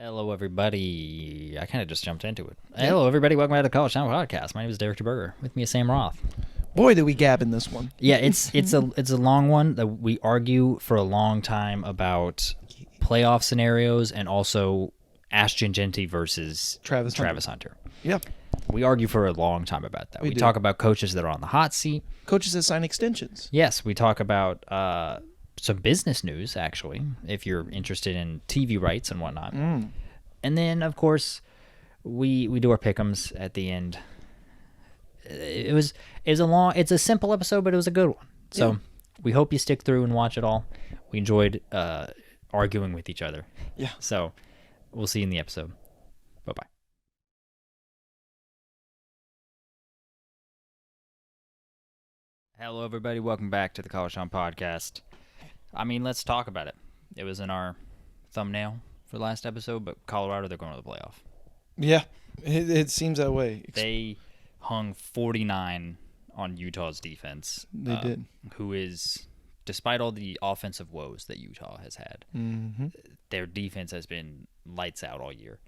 Hello, everybody. I kind of just jumped into it. Hello, everybody. Welcome back to the College Town Podcast. My name is Derek DeBurger. With me is Sam Roth. Boy, did we gab in this one. Yeah, it's a long one that we argue for a long time about playoff scenarios and also Ashton Jeanie versus Travis Hunter. Yep. We argue for a long time about that. We do. talk about coaches that are on the hot seat. Coaches that sign extensions. Yes, we talk about some business news, actually, if you're interested in TV rights and whatnot. And then, of course, we do our pick'ems at the end. It's a simple episode, but it was a good one. So we hope you stick through and watch it all. We enjoyed arguing with each other. Yeah. So we'll see you in the episode. Bye-bye. Hello, everybody. Welcome back to the College Town Podcast. I mean, let's talk about it. It was in our thumbnail for the last episode, but Colorado, they're going to the playoff. Yeah, it seems that way. They hung 49 on Utah's defense. They did. Who is, despite all the offensive woes that Utah has had, their defense has been lights out all year.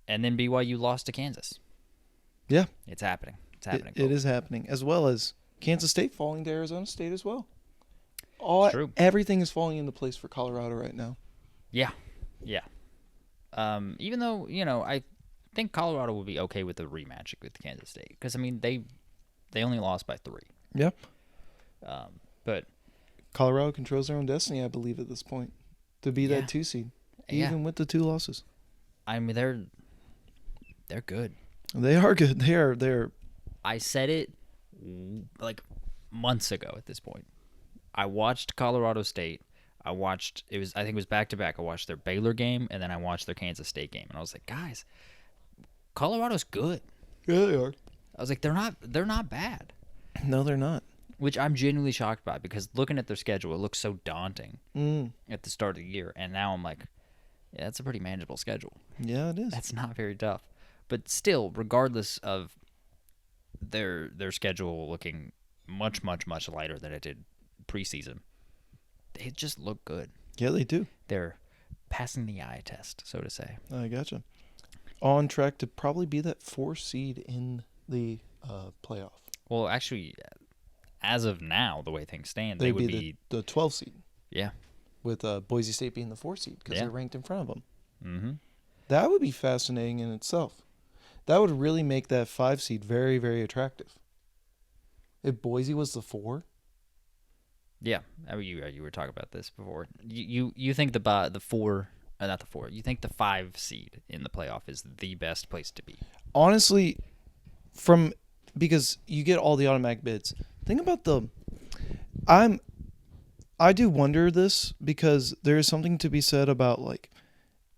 And then BYU lost to Kansas. Yeah. It's happening. It's happening. It is happening, as well as Kansas State falling to Arizona State as well. True. Everything is falling into place for Colorado right now. Yeah. Even though, I think Colorado will be okay with the rematch with Kansas State. Because, I mean, they only lost by 3. Yep. But Colorado controls their own destiny, I believe, at this point, to be that 2 seed, even with the 2 losses. I mean, they're good. They are good. They're. I said it like months ago at this point. I watched Colorado State. I think it was back-to-back. I watched their Baylor game, and then I watched their Kansas State game. And I was like, guys, Colorado's good. Yeah, they are. I was like, they're not bad. No, they're not. Which I'm genuinely shocked by, because looking at their schedule, it looks so daunting at the start of the year. And now I'm like, yeah, that's a pretty manageable schedule. Yeah, it is. That's not very tough. But still, regardless of their schedule looking much, much, much lighter than it did preseason, they just look good. Yeah, they do. They're passing the eye test, so to say. I gotcha. On track to probably be that 4 seed in the playoff. Well, actually, as of now, the way things stand, they would be the 12 seed. Yeah. With Boise State being the 4 seed because they're ranked in front of them. Mm-hmm. That would be fascinating in itself. That would really make that 5 seed very, very attractive. If Boise was the 4. Yeah, I mean, you were talking about this before. You think the 4, not the 4. You think the 5 seed in the playoff is the best place to be? Honestly, because you get all the automatic bids. Think about I do wonder this, because there is something to be said about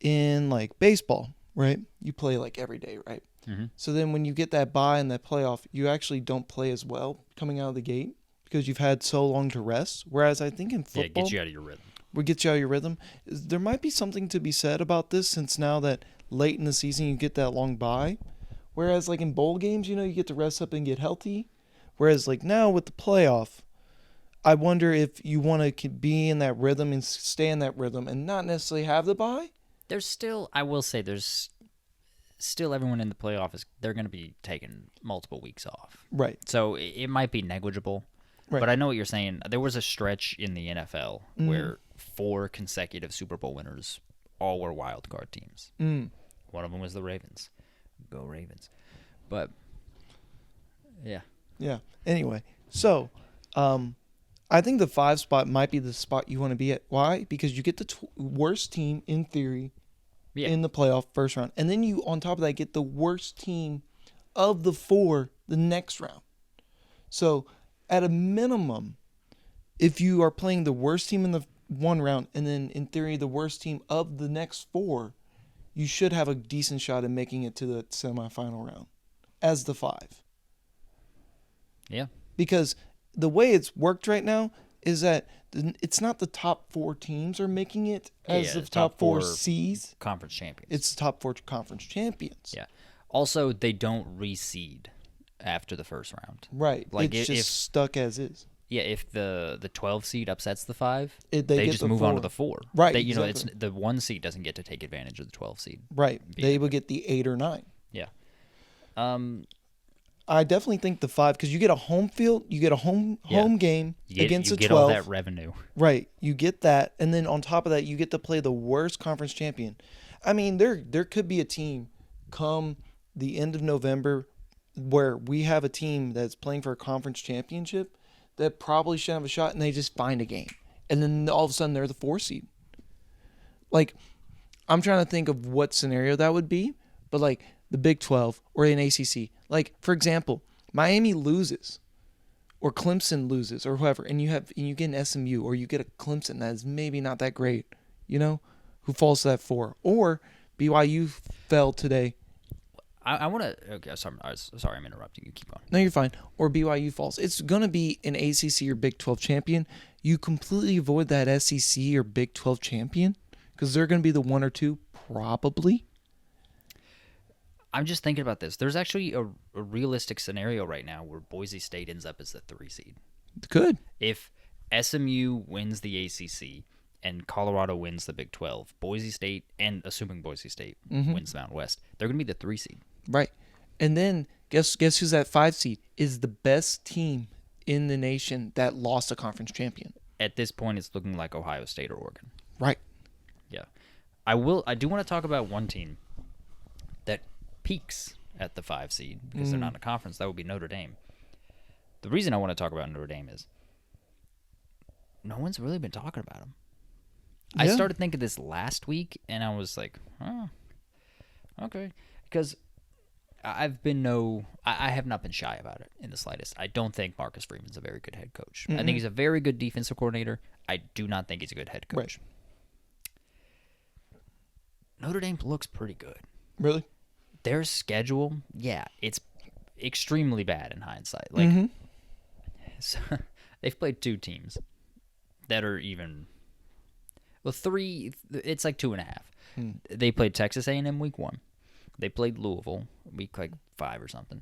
in baseball, right? You play every day, right? Mm-hmm. So then when you get that bye in that playoff, you actually don't play as well coming out of the gate because you've had so long to rest. Whereas I think in football, it gets you out of your rhythm. What gets you out of your rhythm? There might be something to be said about this, since now that late in the season you get that long bye. Whereas in bowl games, you get to rest up and get healthy. Whereas now with the playoff, I wonder if you want to be in that rhythm and stay in that rhythm and not necessarily have the bye. I will say there's still everyone in the playoff they're going to be taking multiple weeks off. Right. So it might be negligible. Right. But I know what you're saying. There was a stretch in the NFL where 4 consecutive Super Bowl winners all were wild card teams. One of them was the Ravens. Go Ravens. But, yeah. Yeah. Anyway, so I think the 5 spot might be the spot you want to be at. Why? Because you get the worst team, in theory, in the playoff first round. And then you, on top of that, get the worst team of the 4 the next round. So, at a minimum, if you are playing the worst team in the 1 round and then, in theory, the worst team of the next 4, you should have a decent shot at making it to the semifinal round as the 5. Yeah. Because the way it's worked right now is that it's not the top 4 teams are making it as the top 4 seeds. Conference champions. It's the top 4 conference champions. Yeah. Also, they don't reseed after the first round. Right. It's just stuck as is. Yeah, if the 12 seed upsets the 5, They they get just the move on 4. to the 4. Right, They, it's exactly. the 1 seed doesn't get to take advantage of the 12 seed. Right. They would get the 8 or 9. Yeah. I definitely think the 5, because you get a home field, you get a home game against a 12. You get all that revenue. Right. You get that, and then on top of that, you get to play the worst conference champion. I mean, there could be a team come the end of November where we have a team that's playing for a conference championship that probably shouldn't have a shot, and they just find a game. And then all of a sudden, they're the 4 seed. Like, I'm trying to think of what scenario that would be, but like the Big 12 or an ACC. Like, for example, Miami loses or Clemson loses or whoever, and you get an SMU or you get a Clemson that is maybe not that great, who falls to that 4. Or BYU fell today. I want to. Okay, sorry, I'm interrupting you. Keep going. No, you're fine. Or BYU falls. It's going to be an ACC or Big 12 champion. You completely avoid that SEC or Big 12 champion because they're going to be the 1 or 2 probably. I'm just thinking about this. There's actually a realistic scenario right now where Boise State ends up as the 3 seed. Good. If SMU wins the ACC and Colorado wins the Big 12, Boise State, and assuming Boise State wins the Mountain West, they're going to be the 3 seed. Right. And then guess who's that 5 seed? Is the best team in the nation that lost a conference champion. At this point, it's looking like Ohio State or Oregon. Right. Yeah. I do want to talk about one team that peaks at the 5 seed because they're not in a conference. That would be Notre Dame. The reason I want to talk about Notre Dame is no one's really been talking about them. Yeah. I started thinking this last week, and I was like, oh, okay. Because I have not been shy about it in the slightest. I don't think Marcus Freeman's a very good head coach. I think he's a very good defensive coordinator. I do not think he's a good head coach. Right. Notre Dame looks pretty good. Really? Their schedule, yeah, it's extremely bad in hindsight. Like, so, they've played 2 teams that are even, 3. It's like 2.5. They played Texas A&M week 1. They played Louisville week 5 or something,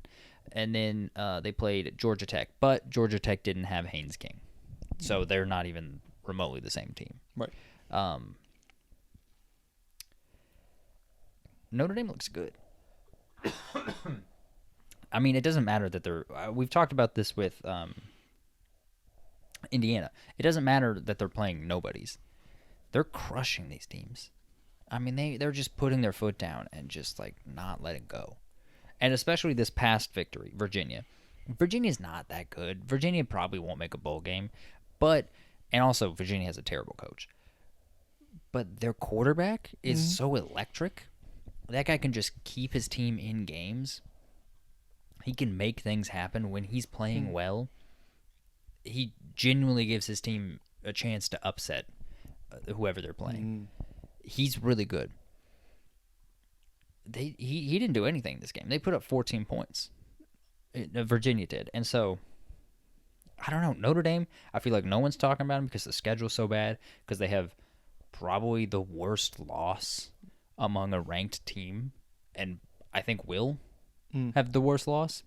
and then they played Georgia Tech. But Georgia Tech didn't have Haynes King, so they're not even remotely the same team. Right. Notre Dame looks good. I mean, it doesn't matter that they're. We've talked about this with Indiana. It doesn't matter that they're playing nobodies. They're crushing these teams. I mean, they're just putting their foot down and just not letting go. And especially this past victory, Virginia. Virginia's not that good. Virginia probably won't make a bowl game, and also Virginia has a terrible coach. But their quarterback is so electric. That guy can just keep his team in games. He can make things happen when he's playing well. He genuinely gives his team a chance to upset whoever they're playing. He's really good. He didn't do anything this game. They put up 14 points. Virginia did. And so, I don't know. Notre Dame, I feel like no one's talking about them because the schedule's so bad, because they have probably the worst loss among a ranked team, and I think will have the worst loss.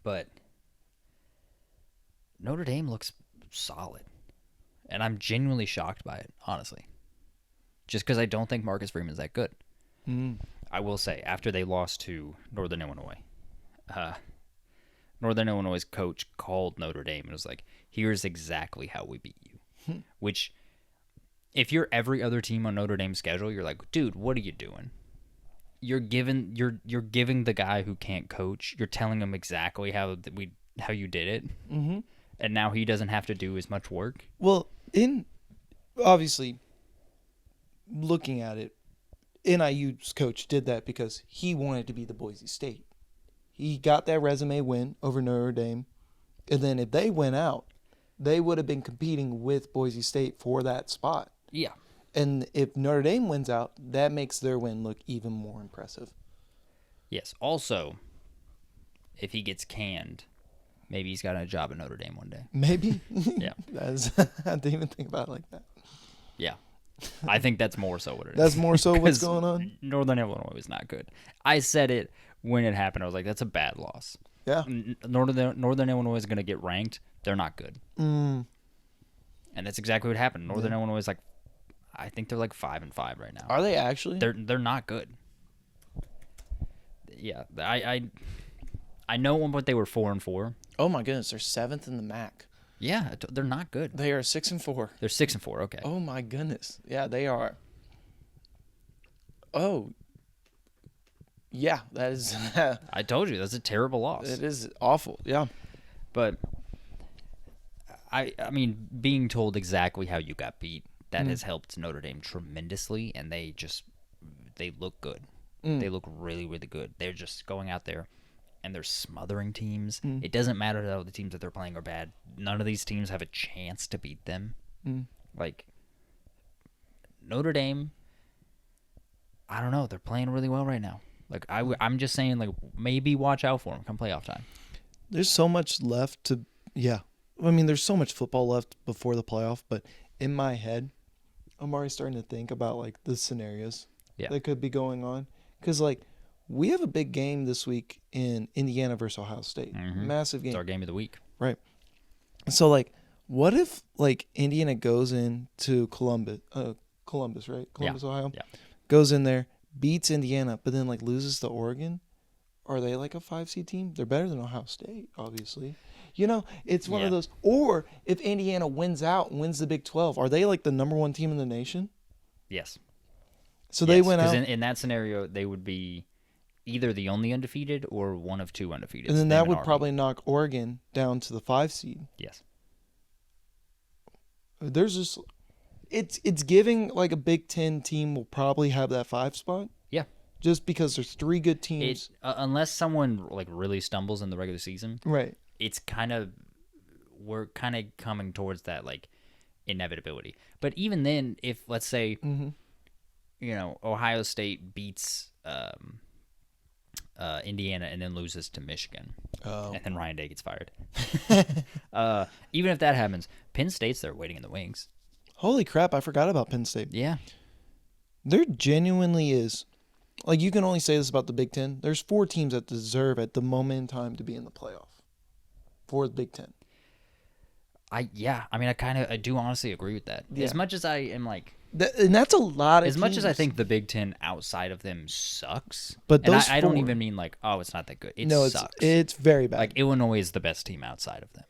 But Notre Dame looks solid, and I'm genuinely shocked by it, honestly. Just because I don't think Marcus Freeman's that good. I will say, after they lost to Northern Illinois, Northern Illinois' coach called Notre Dame and was like, here's exactly how we beat you. Which, if you're every other team on Notre Dame's schedule, you're like, dude, what are you doing? You're giving the guy who can't coach, you're telling him exactly how you did it, and now he doesn't have to do as much work. Well, obviously, looking at it, NIU's coach did that because he wanted to be the Boise State. He got that resume win over Notre Dame, and then if they went out, they would have been competing with Boise State for that spot. Yeah. And if Notre Dame wins out, that makes their win look even more impressive. Yes. Also, if he gets canned, maybe he's got a job at Notre Dame one day. Maybe. Yeah. I didn't even think about it like that. Yeah. I think that's more so what it is. That's more so what's going on? Northern Illinois was not good. I said it when it happened. I was like, that's a bad loss. Yeah. Northern Illinois is going to get ranked. They're not good. Mm. And that's exactly what happened. Northern Illinois is like, I think they're like 5-5 right now. Are they actually? They're not good. Yeah, I know at one point they were 4-4. Oh my goodness, they're 7th in the MAC. Yeah, they're not good. They are 6-4. They're 6-4. Okay. Oh my goodness. Yeah, they are. Oh. Yeah, that is. I told you that's a terrible loss. It is awful. Yeah. But I mean, being told exactly how you got beat, that has helped Notre Dame tremendously, and they look good. They look really, really good. They're just going out there and they're smothering teams. It doesn't matter though the teams that they're playing are bad. None of these teams have a chance to beat them. Like Notre Dame, I don't know. They're playing really well right now. Like I'm just saying, like maybe watch out for them come playoff time. There's so much left to. Yeah, I mean, there's so much football left before the playoff, but in my head, I'm already starting to think about like the scenarios that could be going on. Because like we have a big game this week in Indiana versus Ohio State, massive game. It's our game of the week, right? So like, what if like Indiana goes into Columbus, right? Columbus, Ohio. Yeah. Goes in there, beats Indiana, but then like loses to Oregon. Are they like a 5 seed team? They're better than Ohio State, obviously. You know, it's one of those. Or if Indiana wins out and wins the Big 12, are they like the number 1 team in the nation? Yes. So they went out. Because in that scenario, they would be either the only undefeated or one of 2 undefeated. And then that would probably knock Oregon down to the 5 seed. Yes. There's just, it's giving like a Big 10 team will probably have that 5 spot. Yeah. Just because there's 3 good teams. Unless someone like really stumbles in the regular season. Right. We're kind of coming towards that like inevitability. But even then, if let's say, you know, Ohio State beats Indiana and then loses to Michigan, and then Ryan Day gets fired. Even if that happens, Penn State's there waiting in the wings. Holy crap! I forgot about Penn State. Yeah, there genuinely is. Like, you can only say this about the Big Ten. There's 4 teams that deserve at the moment in time to be in the playoff for the Big Ten. I do honestly agree with that. Yeah. As much as I am like, and that's a lot of as teams. much as I think the Big Ten outside of them sucks, but and those I don't 4 even mean like, oh, it's not that good. It sucks. It's very bad. Like Illinois is the best team outside of them.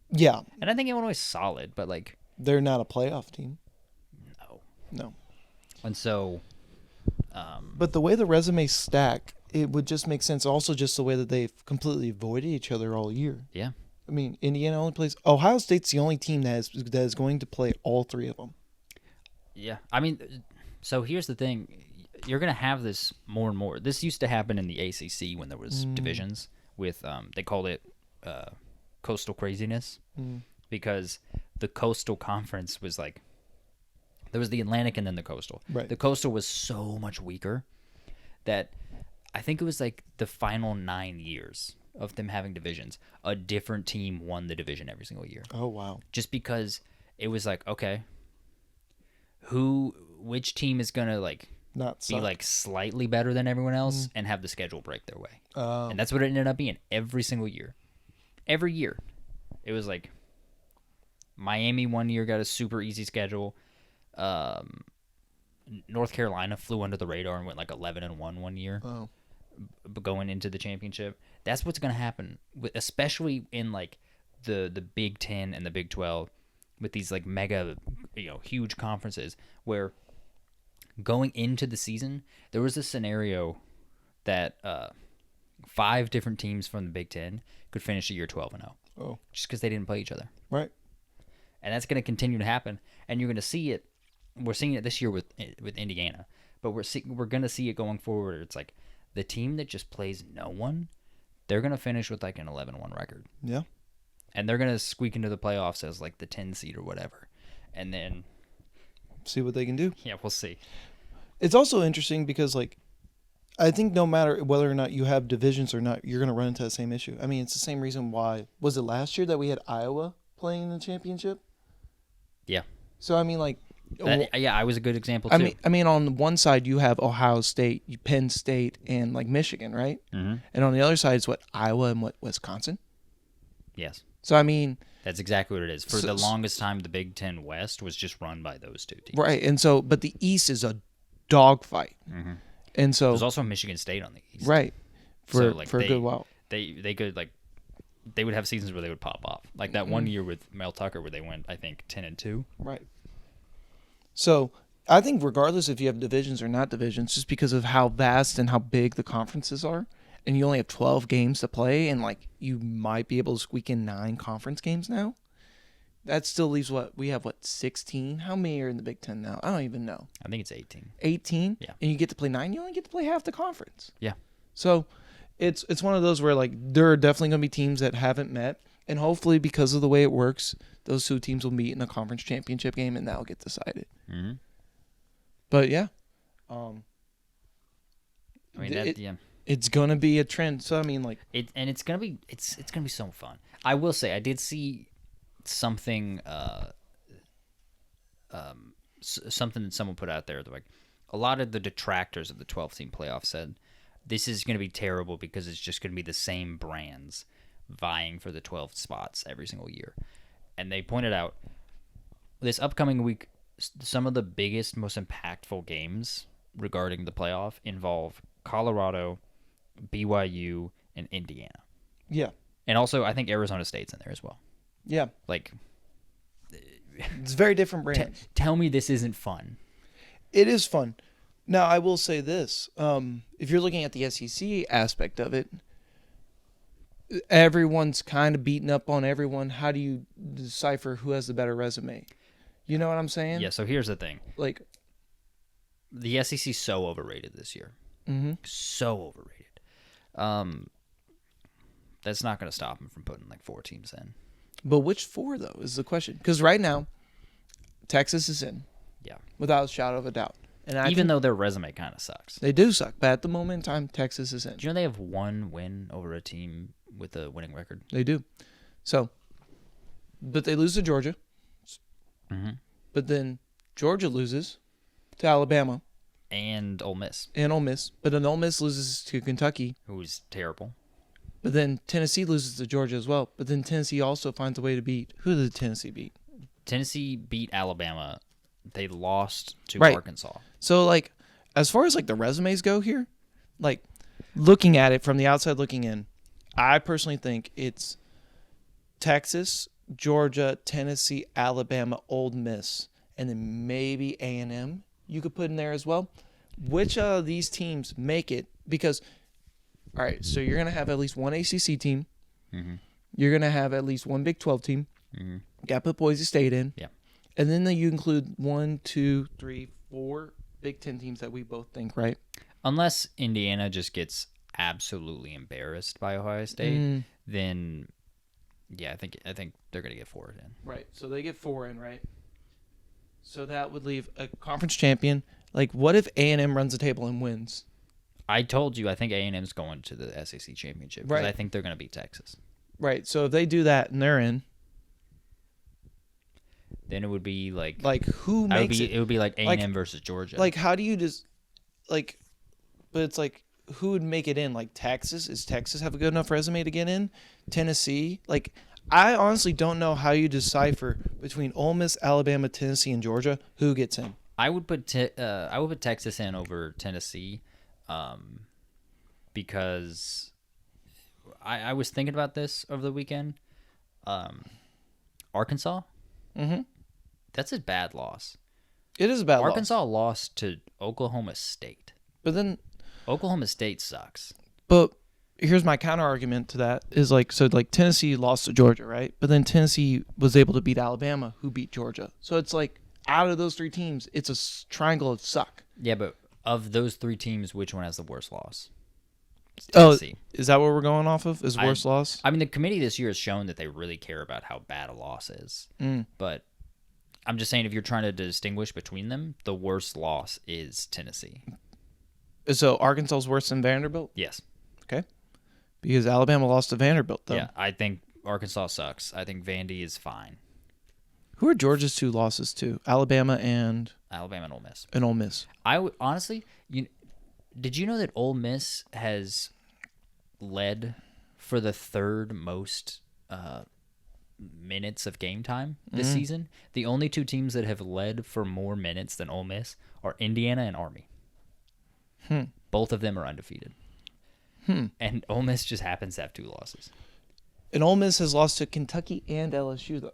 Yeah, and I think Illinois is solid, but like they're not a playoff team. No. And so. But the way the resumes stack, it would just make sense. Also, just the way that they've completely avoided each other all year. Yeah. I mean, Indiana only plays. Ohio State's the only team that is going to play all 3 of them. Yeah. I mean, so here's the thing. You're going to have this more and more. This used to happen in the ACC when there was divisions with, they called it coastal craziness because the coastal conference was like, there was the Atlantic and then the coastal. Right. The coastal was so much weaker that I think it was like the final 9 years of them having divisions, a different team won the division every single year. Oh, wow. Just because it was like, okay, which team is going to like be like slightly better than everyone else and have the schedule break their way. And that's what it ended up being every single year. Every year. It was like Miami one year got a super easy schedule. North Carolina flew under the radar and went like 11-1 one year. Going into the championship. That's what's going to happen, especially in like the Big 10 and the Big 12 with these like mega, huge conferences where going into the season, there was a scenario that 5 different teams from the Big 10 could finish the year 12-0. Oh. Just because they didn't play each other. Right. And that's going to continue to happen, and you're going to see it. We're seeing it this year with Indiana, but we're going to see it going forward. It's like the team that just plays no one, they're going to finish with like an 11-1 record. Yeah. And they're going to squeak into the playoffs as like the 10 seed or whatever. And then see what they can do. Yeah, we'll see. It's also interesting because like I think no matter whether or not you have divisions or not, you're going to run into the same issue. I mean, it's the same reason why was it last year that we had Iowa playing in the championship? Yeah. So I mean like I was a good example too. I mean, on one side you have Ohio State, Penn State, and like Michigan, right? Mm-hmm. And on the other side is what Iowa and what Wisconsin. Yes. So, I mean... That's exactly what it is. For the longest time, the Big Ten West was just run by those two teams. Right, and so... But the East is a dogfight. Mm-hmm. And so... There's also Michigan State on the East. Right. For a good while. They could, like... They would have seasons where they would pop off. Like that one year with Mel Tucker where they went, I think, 10-2. Right. So, I think regardless if you have divisions or not divisions, just because of how vast and how big the conferences are, and you only have 12 games to play, and like you might be able to squeak in 9 conference games now, that still leaves 16? How many are in the Big Ten now? I don't even know. I think it's 18. 18? Yeah. And you get to play 9? You only get to play half the conference. Yeah. So, it's one of those where like there are definitely going to be teams that haven't met, and hopefully because of the way it works, those 2 teams will meet in a conference championship game, and that'll get decided. Mm-hmm. But yeah, I mean it's gonna be a trend. So I mean, like it's gonna be so fun. I will say I did see something something that someone put out there. Like a lot of the detractors of the 12-team playoff said this is going to be terrible because it's just going to be the same brands vying for the 12 spots every single year. And they pointed out this upcoming week, some of the biggest, most impactful games regarding the playoff involve Colorado, BYU, and Indiana. Yeah. And also, I think Arizona State's in there as well. Yeah. Like, it's very different brands. Tell me this isn't fun. It is fun. Now, I will say this. If you're looking at the SEC aspect of it, everyone's kind of beating up on everyone. How do you decipher who has the better resume? You know what I'm saying? Yeah, so here's the thing. Like, the SEC's so overrated this year. Mm-hmm. So overrated. That's not going to stop them from putting like 4 teams in. But which 4, though, is the question. Because right now, Texas is in. Yeah. Without a shadow of a doubt. And even though their resume kind of sucks. They do suck. But at the moment in time, Texas is in. Do you know they have 1 win over a team with a winning record? They do. So, but they lose to Georgia. Mm-hmm. But then Georgia loses to Alabama. And Ole Miss. But then Ole Miss loses to Kentucky. Who's terrible. But then Tennessee loses to Georgia as well. But then Tennessee also finds a way to beat. Who did Tennessee beat? Tennessee beat Alabama. They lost to Arkansas. So, like, as far as, like, the resumes go here, like, looking at it from the outside looking in, I personally think it's Texas, Georgia, Tennessee, Alabama, Ole Miss, and then maybe A&M you could put in there as well. Which of these teams make it? Because, all right, so you're going to have at least 1 ACC team. Mm-hmm. You're going to have at least 1 Big 12 team. Mm-hmm. Got to put Boise State in. Yeah. And then you include 1, 2, 3, 4 Big Ten teams that we both think, right? Unless Indiana just gets absolutely embarrassed by Ohio State, then yeah, I think they're gonna get 4 in. Right. So they get 4 in, right? So that would leave a conference champion. Like, what if A&M runs the table and wins? I told you I think A&M's going to the SEC championship because I think they're gonna beat Texas. Right. So if they do that and they're in. Then it would be like who makes it? It would be like A&M versus Georgia. Like, how do you just like? But it's like, who would make it in? Like, Texas? Does Texas have a good enough resume to get in? Tennessee? Like, I honestly don't know how you decipher between Ole Miss, Alabama, Tennessee, and Georgia who gets in. I would put Texas in over Tennessee, because I was thinking about this over the weekend. Arkansas. Mm-hmm. That's a bad loss. It is a bad loss. Arkansas lost to Oklahoma State. But then Oklahoma State sucks. But here's my counter argument to that is like Tennessee lost to Georgia, right? But then Tennessee was able to beat Alabama, who beat Georgia. So it's like out of those 3 teams, it's a triangle of suck. Yeah, but of those 3 teams, which one has the worst loss? Tennessee. Oh, is that what we're going off of? Is worst loss? I mean, the committee this year has shown that they really care about how bad a loss is. But I'm just saying, if you're trying to distinguish between them, the worst loss is Tennessee. So Arkansas's worse than Vanderbilt? Yes. Okay. Because Alabama lost to Vanderbilt, though. Yeah, I think Arkansas sucks. I think Vandy is fine. Who are Georgia's 2 losses to? Alabama and Ole Miss. And Ole Miss. I would honestly, did you know that Ole Miss has led for the 3rd most minutes of game time this season, the only two teams that have led for more minutes than Ole Miss are Indiana and Army. Both of them are undefeated. And Ole Miss just happens to have 2 losses. And Ole Miss has lost to Kentucky and LSU, though.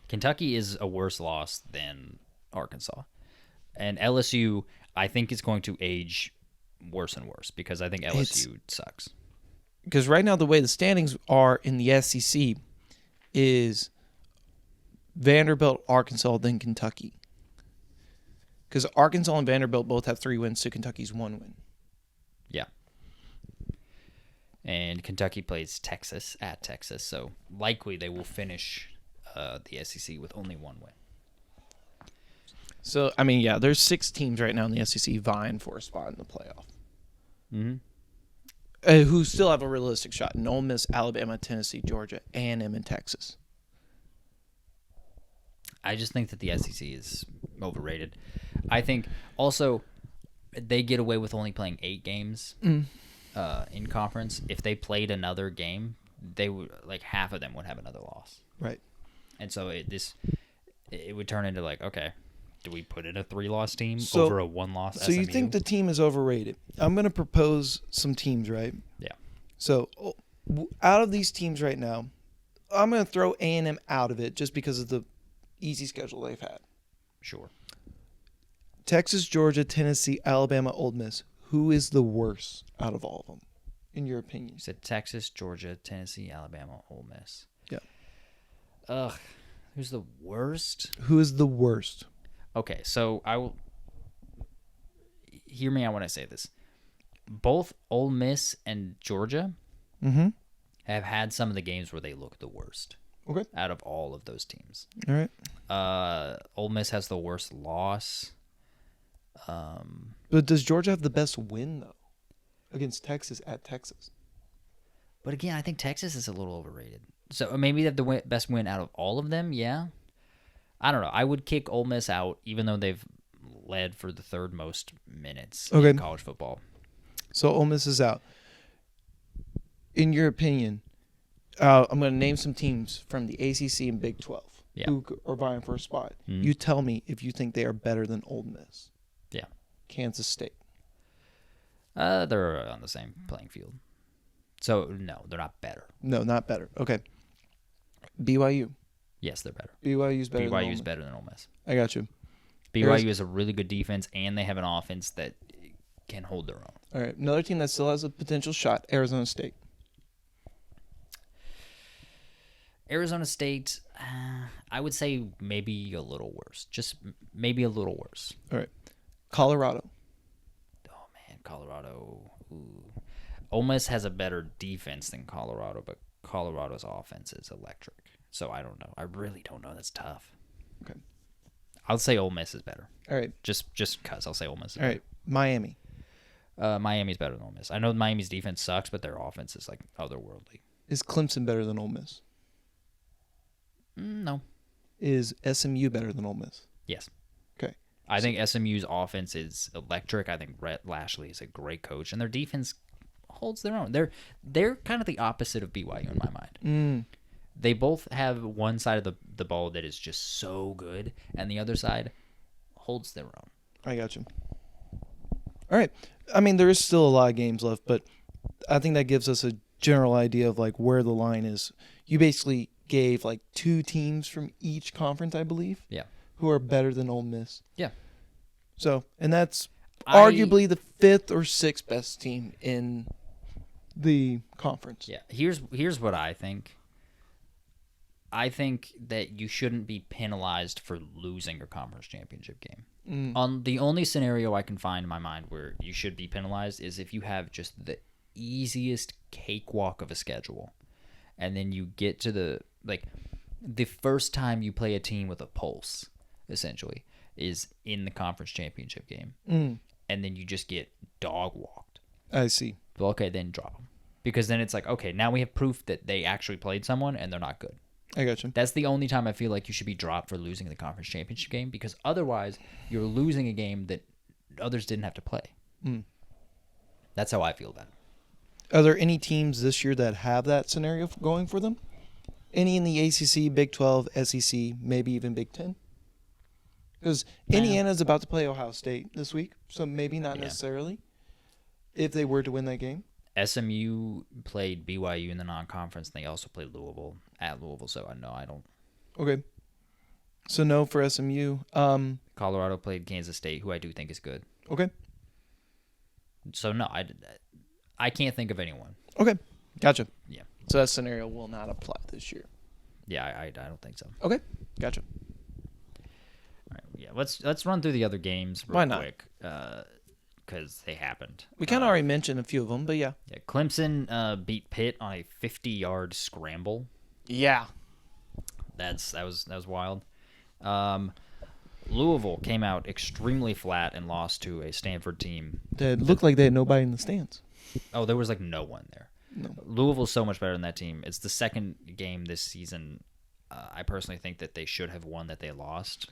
Kentucky is a worse loss than Arkansas. And LSU, I think, is going to age worse and worse because I think LSU sucks. Because right now the way the standings are in the SEC is Vanderbilt, Arkansas, then Kentucky. Because Arkansas and Vanderbilt both have 3 wins to Kentucky's 1 win. Yeah. And Kentucky plays Texas at Texas, so likely they will finish the SEC with only 1 win. So, I mean, yeah, there's 6 teams right now in the SEC vying for a spot in the playoff. Who still have a realistic shot. In Ole Miss, Alabama, Tennessee, Georgia, A&M, and Texas. I just think that the SEC is overrated. I think also they get away with only playing 8 games in conference. If they played another game, they would half of them would have another loss. Right. And so it would turn into okay, do we put in a 3-loss team over a 1-loss SMU? So you think the team is overrated? I'm going to propose some teams, right? Yeah. So out of these teams right now, I'm going to throw A&M out of it just because of the easy schedule they've had. Sure. Texas, Georgia, Tennessee, Alabama, Ole Miss. Who is the worst out of all of them, in your opinion? You said Texas, Georgia, Tennessee, Alabama, Ole Miss. Yeah. Ugh. Who's the worst? Who is the worst? Okay, so I will hear me out when I say this. Both Ole Miss and Georgia have had some of the games where they look the worst. Okay. Out of all of those teams. All right. Ole Miss has the worst loss. But does Georgia have the best win, though, against Texas at Texas? But again, I think Texas is a little overrated. So maybe they have the best win out of all of them, yeah. I don't know. I would kick Ole Miss out, even though they've led for the 3rd most minutes in college football. So Ole Miss is out. In your opinion, I'm going to name some teams from the ACC and Big 12 who are vying for a spot. You tell me if you think they are better than Ole Miss. Yeah. Kansas State. They're on the same playing field. So, no, they're not better. No, not better. Okay. BYU. Yes, they're better. BYU's better than Ole Miss. BYU's better than Ole Miss. I got you. BYU has a really good defense, and they have an offense that can hold their own. All right. Another team that still has a potential shot, Arizona State. Arizona State, I would say maybe a little worse. Just maybe a little worse. All right. Colorado. Oh, man, Colorado. Ooh. Ole Miss has a better defense than Colorado, but Colorado's offense is electric. So I don't know. I really don't know. That's tough. Okay. I'll say Ole Miss is better. All right. Just because I'll say Ole Miss is All right. Miami. Miami's better than Ole Miss. I know Miami's defense sucks, but their offense is otherworldly. Is Clemson better than Ole Miss? No. Is SMU better than Ole Miss? Yes. Okay. I think SMU's offense is electric. I think Rhett Lashley is a great coach, and their defense holds their own. They're kind of the opposite of BYU in my mind. They both have one side of the ball that is just so good, and the other side holds their own. I got you. All right. I mean, there is still a lot of games left, but I think that gives us a general idea of where the line is. You basically gave 2 teams from each conference, I believe. Yeah. Who are better than Ole Miss. Yeah. So, and that's arguably the 5th or 6th best team in the conference. Yeah. Here's what I think. I think that you shouldn't be penalized for losing your conference championship game. On the only scenario I can find in my mind where you should be penalized is if you have just the easiest cakewalk of a schedule, and then you get to the first time you play a team with a pulse, essentially, is in the conference championship game, and then you just get dog walked. I see. Well, okay, then drop them, because then it's okay, now we have proof that they actually played someone and they're not good. I got you. That's the only time I feel like you should be dropped for losing the conference championship game, because otherwise you're losing a game that others didn't have to play. That's how I feel about it. Are there any teams this year that have that scenario going for them? Any in the ACC, Big 12, SEC, maybe even Big 10? Because Indiana's about to play Ohio State this week, so maybe not necessarily if they were to win that game. SMU played BYU in the non-conference, and they also played Louisville at Louisville, so no, I don't. Okay. So no for SMU. Colorado played Kansas State, who I do think is good. Okay. So no, I can't think of anyone. Okay. Gotcha. Yeah. So that scenario will not apply this year. Yeah, I don't think so. Okay. Gotcha. All right, yeah, let's run through the other games real quick because they happened. We kind of already mentioned a few of them, but yeah. Yeah, Clemson beat Pitt on a 50-yard scramble. Yeah. That was wild. Louisville came out extremely flat and lost to a Stanford team That looked like they had nobody in the stands. Oh, there was like no one there. No. Louisville's so much better than that team. It's the second game this season. I personally think that they should have won that they lost.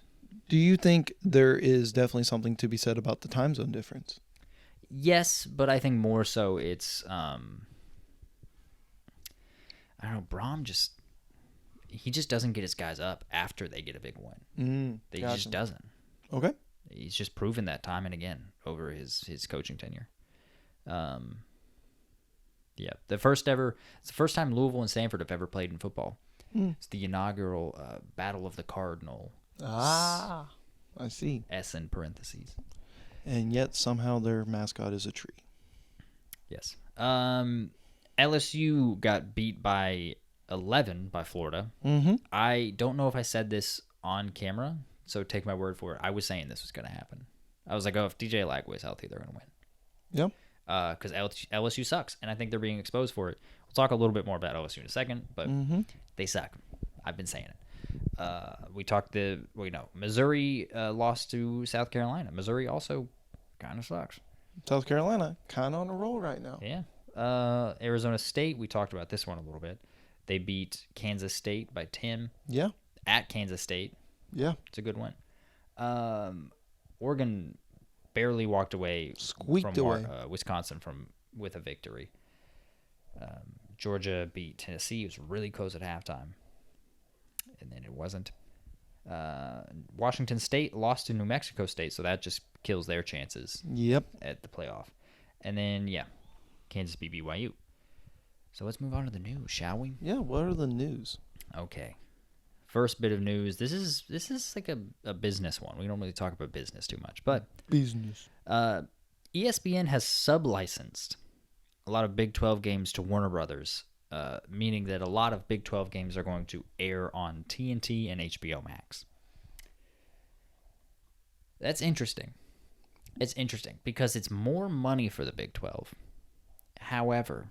Do you think there is definitely something to be said about the time zone difference? Yes, but I think more so it's I don't know, Braum just doesn't get his guys up after they get a big win. He just doesn't. Okay. He's just proven that time and again over his coaching tenure. Yeah, it's the first time Louisville and Stanford have ever played in football. It's the inaugural Battle of the Cardinal. I see. S in parentheses. And yet somehow their mascot is a tree. Yes. LSU got beat by 11 by Florida. Mm-hmm. I don't know if I said this on camera, so take my word for it. I was saying this was going to happen. I was like, oh, if DJ Lagway's healthy, they're going to win. Yep. Because LSU sucks, and I think they're being exposed for it. We'll talk a little bit more about LSU in a second, but they suck. I've been saying it. Missouri lost to South Carolina. Missouri also kind of sucks. South Carolina kind of on a roll right now. Yeah. Arizona State, we talked about this one a little bit. They beat Kansas State by 10. Yeah. At Kansas State. Yeah. It's a good win. Oregon barely walked away. Squeaked away. Wisconsin with a victory. Georgia beat Tennessee. It was really close at halftime. And then it wasn't. Washington State lost to New Mexico State, so that just kills their chances. Yep. At the playoff. And then, Kansas beat BYU. So let's move on to the news, shall we? Yeah, what are the news? Okay. First bit of news. This is like a business one. We don't really talk about business too much, but business. ESPN has sub-licensed a lot of Big 12 games to Warner Brothers, meaning that a lot of Big 12 games are going to air on TNT and HBO Max. That's interesting. It's interesting because it's more money for the Big 12. However,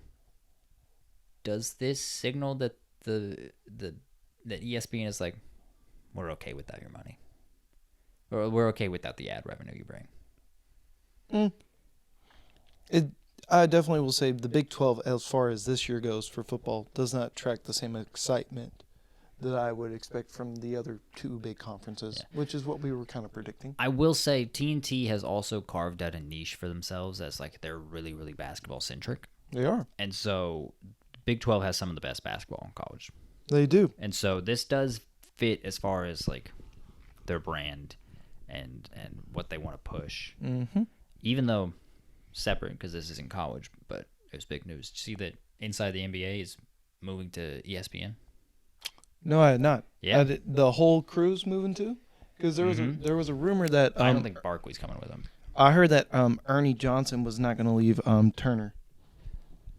does this signal that that ESPN is like, we're okay without your money, or we're okay without the ad revenue you bring? I definitely will say the Big 12, as far as this year goes for football, does not track the same excitement that I would expect from the other two big conferences, which is what we were kind of predicting. I will say TNT has also carved out a niche for themselves as like they're really, really basketball centric. They are. And so Big 12 has some of the best basketball in college. They do. And so this does fit as far as like their brand and what they want to push. Mm-hmm. Even though separate, because this isn't college, but it was big news. Did you see that Inside the NBA is moving to ESPN? No, I had not. Yeah. The whole crew's moving too? Because there was a rumor that I don't think Barkley's coming with them. I heard that Ernie Johnson was not going to leave Turner.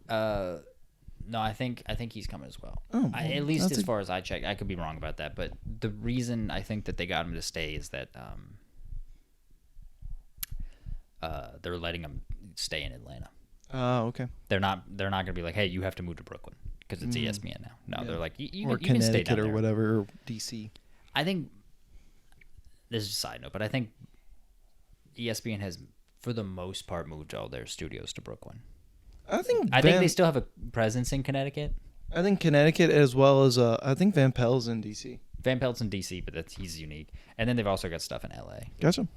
No, I think he's coming as well. Oh, at least as far as I checked. I could be wrong about that, but the reason I think that they got him to stay is that they're letting him stay in Atlanta. Oh, okay. They're not going to be like, hey, you have to move to Brooklyn because it's ESPN now. No, they're like, you or can stay Connecticut down or there. whatever, or DC. I think this is a side note, but I think ESPN has, for the most part, moved all their studios to Brooklyn. I think they still have a presence in Connecticut. I think Connecticut, as well as I think Van Pelt's in DC. Van Pelt's in DC, but he's unique. And then they've also got stuff in LA. Gotcha.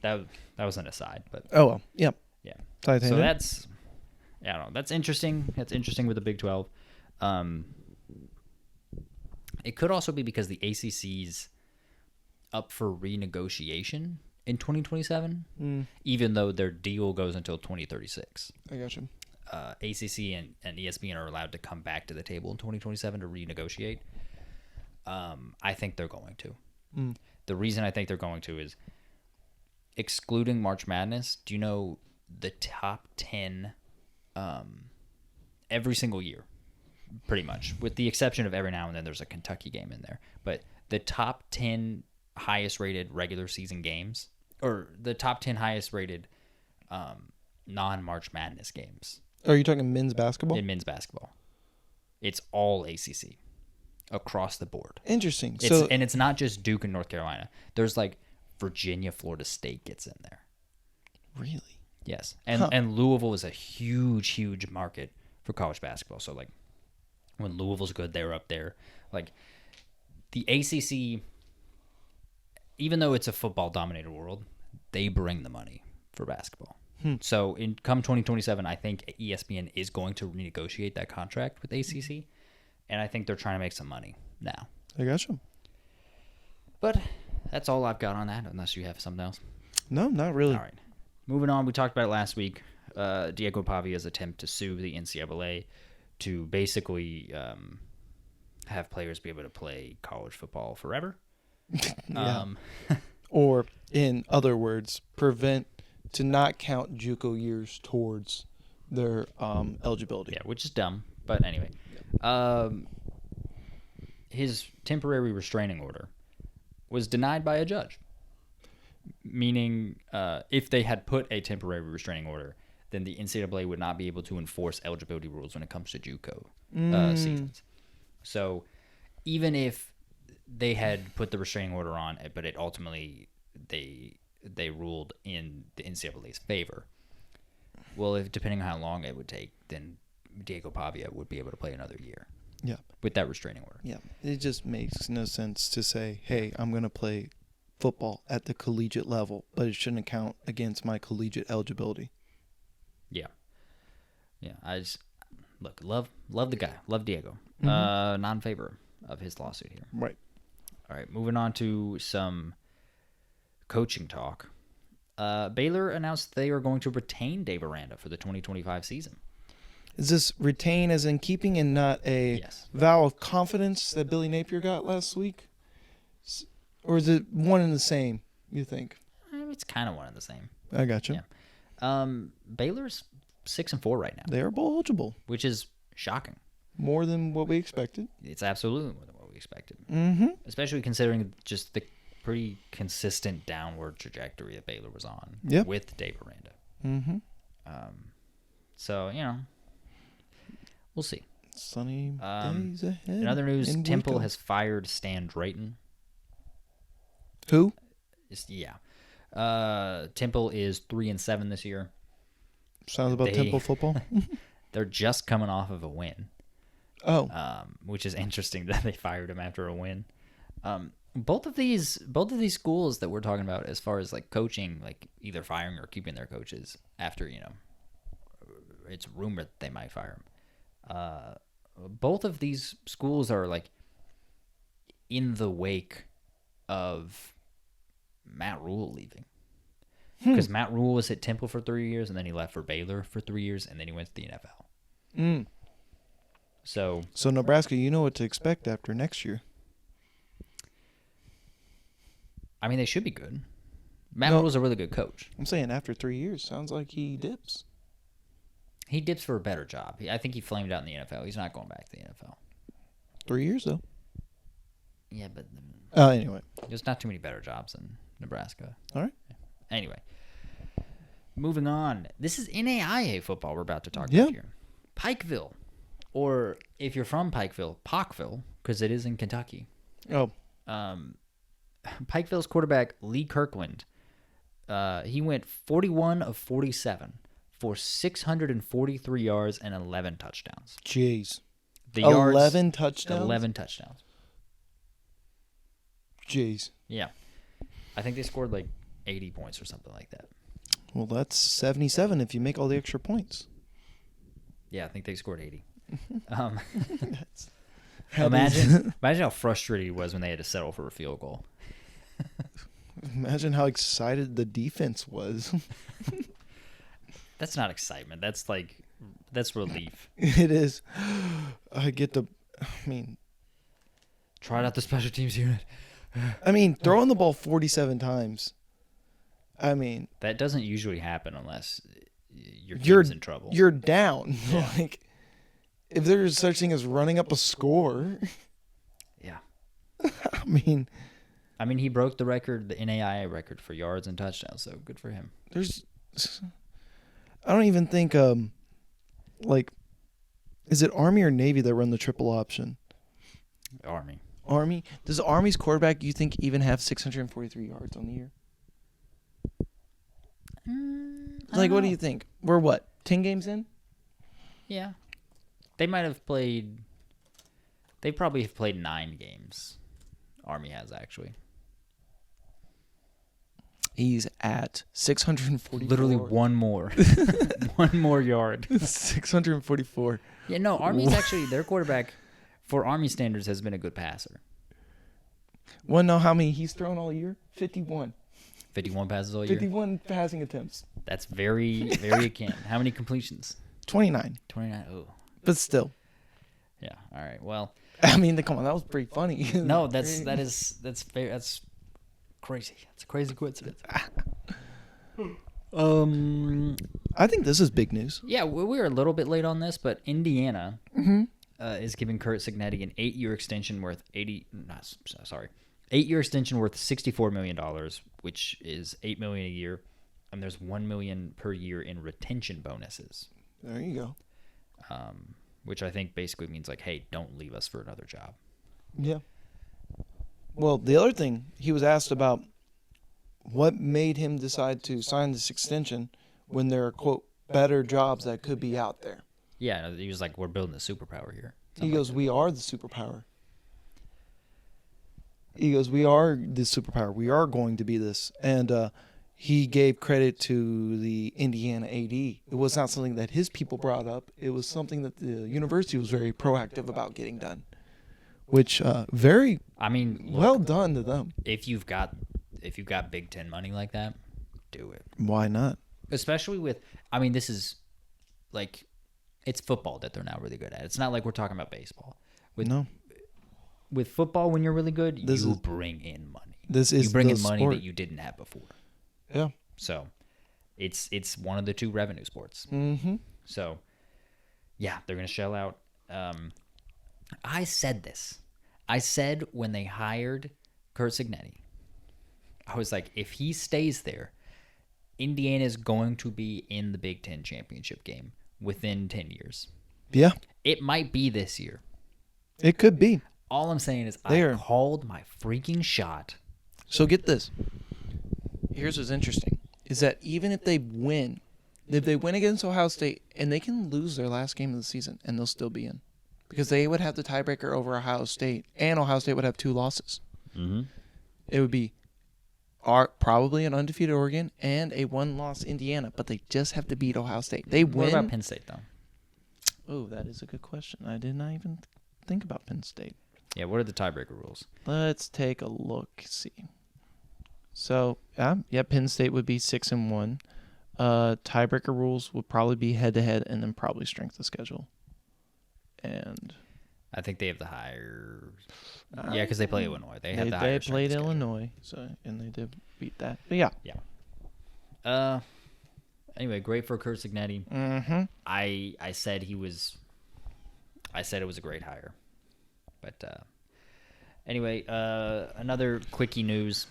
That was an aside, but oh well, yep. Yeah. Titanic. So that's interesting. That's interesting with the Big 12. It could also be because the ACC's up for renegotiation in 2027, even though their deal goes until 2036. I got you. ACC and ESPN are allowed to come back to the table in 2027 to renegotiate. I think they're going to. The reason I think they're going to is excluding March Madness. Do you know the top 10 every single year, pretty much, with the exception of every now and then there's a Kentucky game in there. But the top 10 highest rated regular season games, or the top 10 highest rated non-March Madness games. Are you talking men's basketball? In men's basketball. It's all ACC across the board. Interesting. And it's not just Duke and North Carolina. There's like Virginia, Florida State gets in there. Really? Yes. And Louisville is a huge, huge market for college basketball. So like when Louisville's good, they're up there. Like the ACC, even though it's a football dominated world, they bring the money for basketball. So in come 2027, I think ESPN is going to renegotiate that contract with ACC, and I think they're trying to make some money now. I got you. But that's all I've got on that, unless you have something else. No, not really. All right. Moving on, we talked about it last week. Diego Pavia's attempt to sue the NCAA to basically have players be able to play college football forever. Yeah. Or, in other words, to not count JUCO years towards their eligibility. Yeah, which is dumb. But anyway, his temporary restraining order was denied by a judge. Meaning, if they had put a temporary restraining order, then the NCAA would not be able to enforce eligibility rules when it comes to JUCO seasons. So, even if they had put the restraining order on, but it ultimately they ruled in the NCAA's favor. Well, depending on how long it would take, then Diego Pavia would be able to play another year. Yeah. With that restraining order. Yeah. It just makes no sense to say, hey, I'm going to play football at the collegiate level, but it shouldn't count against my collegiate eligibility. Yeah. Yeah. I just love the guy. Love Diego. Non-favor of his lawsuit here. Right. All right. Moving on to some coaching talk. Baylor announced they are going to retain Dave Aranda for the 2025 season. Is this retain as in keeping and not a vow of confidence that Billy Napier got last week? Or is it one and the same, you think? It's kind of one and the same. I got you. Yeah. Baylor's 6-4 right now. They are bowl eligible. Which is shocking. More than what we expected. It's absolutely more than what we expected. Mm-hmm. Especially considering just the pretty consistent downward trajectory that Baylor was on with Dave Aranda. Mm-hmm. So, we'll see. Sunny days ahead. In other news, Temple has fired Stan Drayton. Who? Temple is 3-7 this year. Sounds about Temple football. They're just coming off of a win. Oh. Which is interesting that they fired him after a win. Both of these schools that we're talking about, as far as like coaching, like either firing or keeping their coaches after, it's rumored that they might fire him. Both of these schools are like in the wake of Matt Rule leaving. Because Matt Rule was at Temple for 3 years, and then he left for Baylor for 3 years, and then he went to the NFL. So Nebraska, you know what to expect after next year. I mean, they should be good. Matt Rule's a really good coach. I'm saying after 3 years, sounds like he dips. He dips for a better job. I think he flamed out in the NFL. He's not going back to the NFL. 3 years, though. Yeah, but... anyway. There's not too many better jobs in Nebraska. All right. Anyway. Moving on. This is NAIA football we're about to talk about here. Pikeville. Or, if you're from Pikeville, Parkville, because it is in Kentucky. Oh. Pikeville's quarterback, Lee Kirkland, he went 41 of 47 for 643 yards and 11 touchdowns. Jeez. 11 touchdowns? 11 touchdowns. Jeez. Yeah. I think they scored like 80 points or something like that. Well, that's 77 if you make all the extra points. Yeah, I think they scored 80. Imagine how frustrated he was when they had to settle for a field goal. Imagine how excited the defense was. That's not excitement. That's relief. It is. Tried out the special teams unit. Throwing the ball 47 times. That doesn't usually happen unless your team's in trouble. You're down. Yeah. If there's such thing as running up a score. Yeah. He broke the record, the NAIA record for yards and touchdowns, so good for him. I don't even think, is it Army or Navy that run the triple option? Army. Army? Does the Army's quarterback, you think, even have 643 yards on the year? What do you think? We're what, 10 games in? Yeah. They probably have played 9 games. Army has, actually. He's at 644. Literally one more. One more yard. 644. Yeah, no, Army's actually, their quarterback, for Army standards, has been a good passer. Want to know how many he's thrown all year? 51. 51 passes all year? 51 passing attempts. That's very, very akin. How many completions? 29. 29, oh. But still. Yeah, all right, well. Come on, that was pretty funny. No, that's fair. That's crazy. It's a crazy coincidence. I think this is big news. Yeah, we were a little bit late on this, but Indiana is giving Curt Cignetti an 8-year extension worth $64 million, which is $8 million a year, and there's $1 million per year in retention bonuses. There you go. Which I think basically means hey, don't leave us for another job. Yeah. Well, the other thing, he was asked about what made him decide to sign this extension when there are, quote, better jobs that could be out there. Yeah, he was like, we're building a superpower here. He goes, we are the superpower. He goes, we are the superpower. We are going to be this. And he gave credit to the Indiana AD. It was not something that his people brought up. It was something that the university was very proactive about getting done, which well done to them. If you've got Big Ten money like that, do it. Why not? Especially with, this is it's football that they're now really good at. It's not like we're talking about baseball. With football, when you're really good, you bring in money. You bring in money that you didn't have before. Yeah. So, it's one of the 2 revenue sports. Mm-hmm. So, yeah, they're going to shell out. I said this. I said when they hired Curt Cignetti, I was like, if he stays there, Indiana is going to be in the Big Ten championship game within 10 years. Yeah. It might be this year. It could be. All I'm saying is I called my freaking shot. So get this. Here's what's interesting, is that even if they win against Ohio State, and they can lose their last game of the season, and they'll still be in. Because they would have the tiebreaker over Ohio State, and Ohio State would have 2 losses. Mm-hmm. It would be probably an undefeated Oregon and a 1-loss Indiana, but they just have to beat Ohio State. They win. What about Penn State, though? Oh, that is a good question. I did not even think about Penn State. Yeah, what are the tiebreaker rules? Let's take a look. See. So, Penn State would be 6-1. Tiebreaker rules would probably be head-to-head and then probably strength of schedule. And I think they have the higher. Yeah, because they play Illinois. They played Illinois, and they did beat that. But yeah. Yeah. Anyway, great for Curt Cignetti. Mm-hmm. I said it was a great hire. But anyway, another quickie news.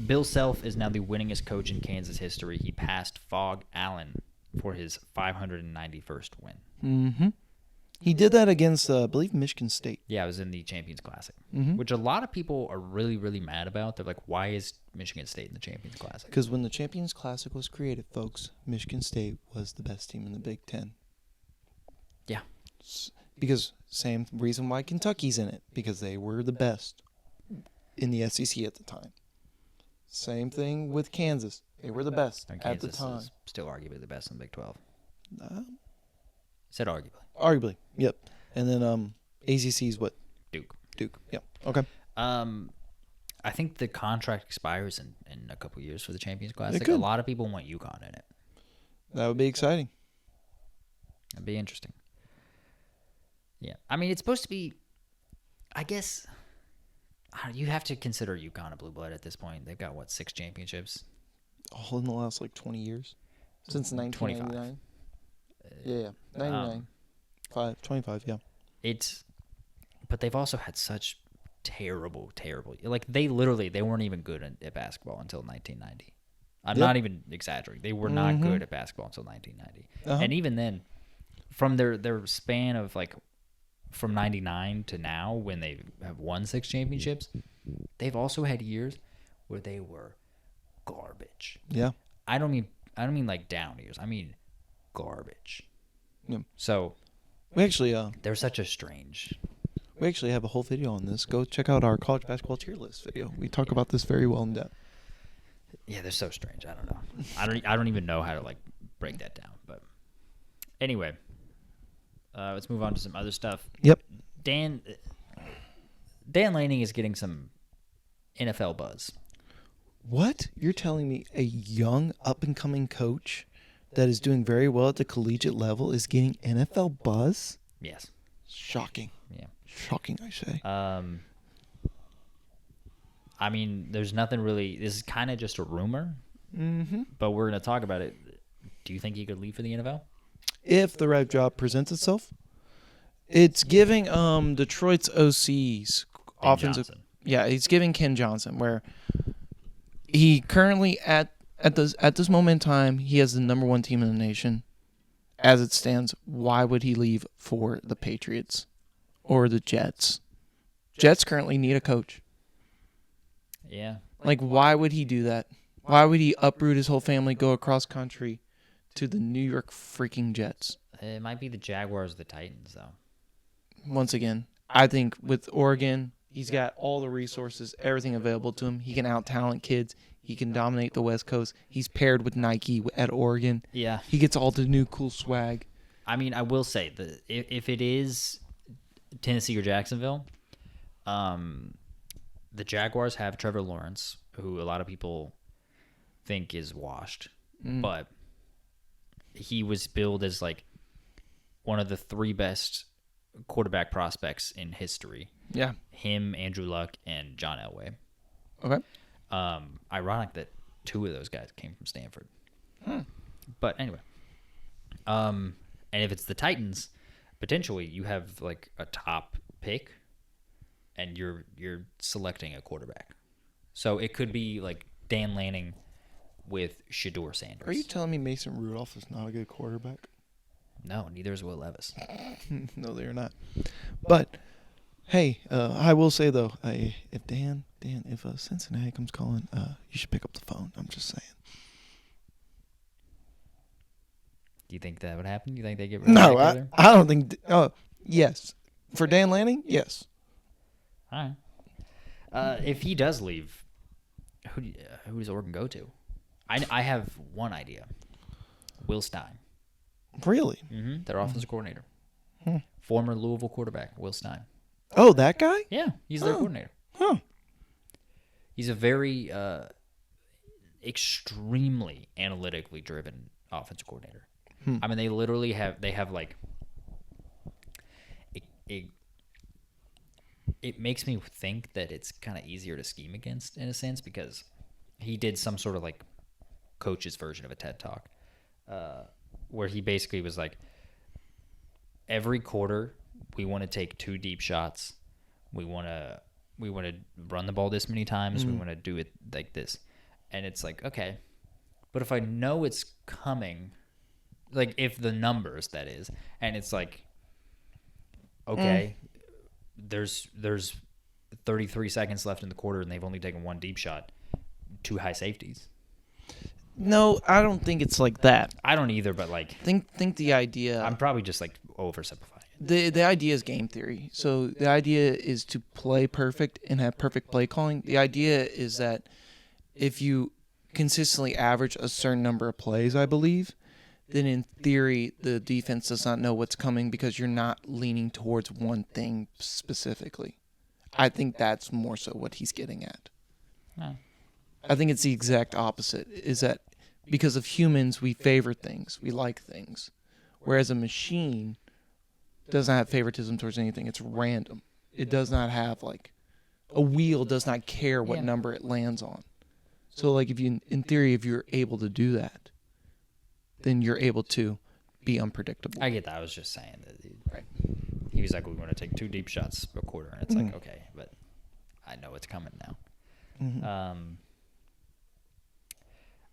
Bill Self is now the winningest coach in Kansas history. He passed Fog Allen for his 591st win. Mm-hmm. He did that against, I believe, Michigan State. Yeah, it was in the Champions Classic, mm-hmm. which a lot of people are really, really mad about. They're like, why is Michigan State in the Champions Classic? Because when the Champions Classic was created, folks, Michigan State was the best team in the Big Ten. Yeah. Because same reason why Kentucky's in it, because they were the best in the SEC at the time. Same thing with Kansas. They were the best at the time. Is still arguably the best in the Big 12. Said arguably. Arguably, yep. And then ACC is what? Duke. Duke. Yeah. Okay. I think the contract expires in a couple years for the Champions Classic. It could. A lot of people want UConn in it. That would be exciting. That'd be interesting. Yeah. I mean, it's supposed to be, I guess, you have to consider UConn a blue blood at this point. They've got, 6 championships? All in the last, 20 years? Since 1999? 25. Yeah. 99. 25, yeah. But they've also had such terrible, like they weren't even good at basketball until 1990. I'm not even exaggerating. They were not good at basketball until 1990. And even then, from their span of from 99 to now, when they have won 6 championships, they've also had years where they were garbage. Yeah. I don't mean like down years. I mean garbage. Yeah. So we actually they're such a strange. We actually have a whole video on this. Go check out our college basketball tier list video. We talk about this very well in depth. Yeah, they're so strange. I don't know. I don't even know how to break that down. But anyway, let's move on to some other stuff. Yep. Dan Lanning is getting some NFL buzz. What? You're telling me a young up-and-coming coach that is doing very well at the collegiate level is getting NFL buzz? Yes. Shocking. Yeah. Shocking, I say. I mean, there's nothing really. This is kind of just a rumor, but we're going to talk about it. Do you think he could leave for the NFL? If the right job presents itself, it's giving Detroit's OC's offensive. Johnson. Yeah, he's giving Ken Johnson, where he currently at this moment in time he has the number 1 team in the nation. As it stands, why would he leave for the Patriots or the Jets? Jets currently need a coach. Yeah. Why would he do that? Why would he uproot his whole family, go across country to the New York freaking Jets? It might be the Jaguars or the Titans, though. Once again, I think with Oregon, he's got all the resources, everything available to him. He can out-talent kids. He can dominate the West Coast. He's paired with Nike at Oregon. Yeah. He gets all the new cool swag. I mean, I will say that if it is Tennessee or Jacksonville, the Jaguars have Trevor Lawrence, who a lot of people think is washed, but he was billed as one of the 3 best quarterback prospects in history. Yeah. Him, Andrew Luck, and John Elway. Okay. Ironic that 2 of those guys came from Stanford. But anyway. And if it's the Titans, potentially you have a top pick and you're selecting a quarterback. So it could be Dan Lanning with Shedeur Sanders. Are you telling me Mason Rudolph is not a good quarterback? No, neither is Will Levis. No, they're not. But hey, I will say though, if Cincinnati comes calling, you should pick up the phone. I'm just saying. Do you think that would happen? Do you think they get rid of No, I don't think. Yes, for Dan Lanning, yes. All right. If he does leave, who does Oregon go to? I have one idea. Will Stein. Really? Mm-hmm. Their offensive coordinator. Former Louisville quarterback, Will Stein. Oh, that guy? Yeah, he's their coordinator. Huh. He's a very extremely analytically driven offensive coordinator. I mean, they literally have it makes me think that it's kind of easier to scheme against in a sense because he did some sort of coach's version of a TED Talk where he basically was every quarter we want to take 2 deep shots. We want to run the ball this many times. We want to do it like this. And it's okay. But if I know it's coming, if the numbers, that is, and it's okay, there's 33 seconds left in the quarter and they've only taken 1 deep shot, 2 high safeties. No, I don't think it's like that. I don't either, but think the idea. I'm probably just oversimplifying it. The idea is game theory. So the idea is to play perfect and have perfect play calling. The idea is that if you consistently average a certain number of plays, I believe, then in theory the defense does not know what's coming because you're not leaning towards one thing specifically. I think that's more so what he's getting at. Oh. I think it's the exact opposite, is that because of humans, we favor things. We like things. Whereas a machine doesn't have favoritism towards anything. It's random. It does not have, like, a wheel does not care what number it lands on. So, like, if you, in theory, if you're able to do that, then you're able to be unpredictable. I get that. I was just saying that. Right. He was like, we want to take 2 deep shots a quarter. And it's like, okay, but I know it's coming now.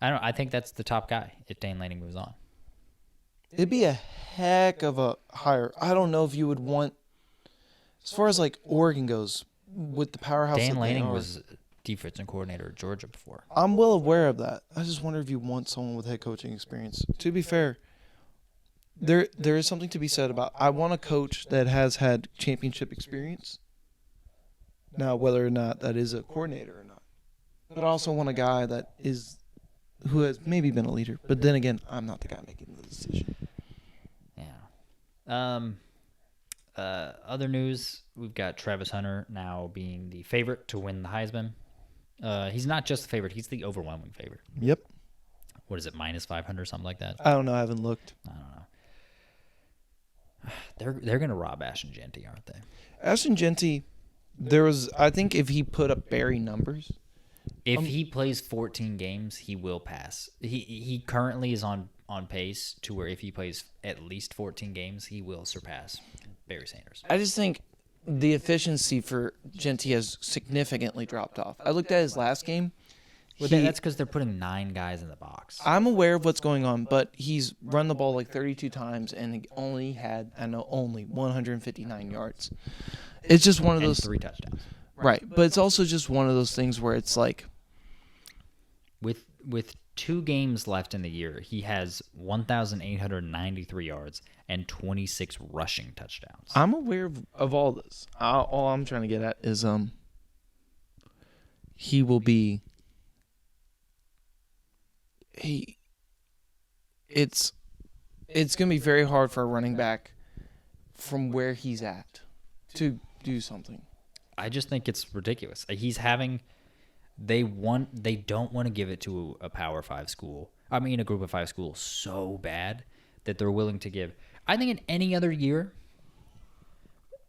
I think that's the top guy if Dane Lanning moves on. It'd be a heck of a hire. I don't know if you would want, as far as like Oregon goes, with the powerhouse. Dan Lanning was defensive coordinator at Georgia before. I'm well aware of that. I just wonder if you want someone with head coaching experience. To be fair, there is something to be said about, I want a coach that has had championship experience. Now, whether or not that is a coordinator or not. But I also want a guy that is, who has maybe been a leader. But then again, I'm not the guy making the decision. Yeah. Other news, we've got Travis Hunter now being the favorite to win the Heisman. He's not just the favorite, he's the overwhelming favorite. Yep. What is it, minus 500, something like that? I don't know. I haven't looked. I don't know. They're going to rob Ashton Jeanie, aren't they? Ashton Jeanie, I think if he put up Barry numbers. If he plays 14 games, he will pass. He currently is on pace to where if he plays at least 14 games, he will surpass Barry Sanders. I just think the efficiency for Jeanie has significantly dropped off. I looked at his last game. That's because they're putting 9 guys in the box. I'm aware of what's going on, but he's run the ball like 32 times and he only had, only 159 yards. It's just one of those. 3 touchdowns. Right, but it's also just one of those things where it's like. With 2 games left in the year, he has 1,893 yards and 26 rushing touchdowns. I'm aware of all this. All I'm trying to get at is he will be. It's going to be very hard for a running back from where he's at to do something. I just think it's ridiculous. They don't want to give it to a Power 5 school. I mean, a Group of 5 school so bad that they're willing to give. I think in any other year,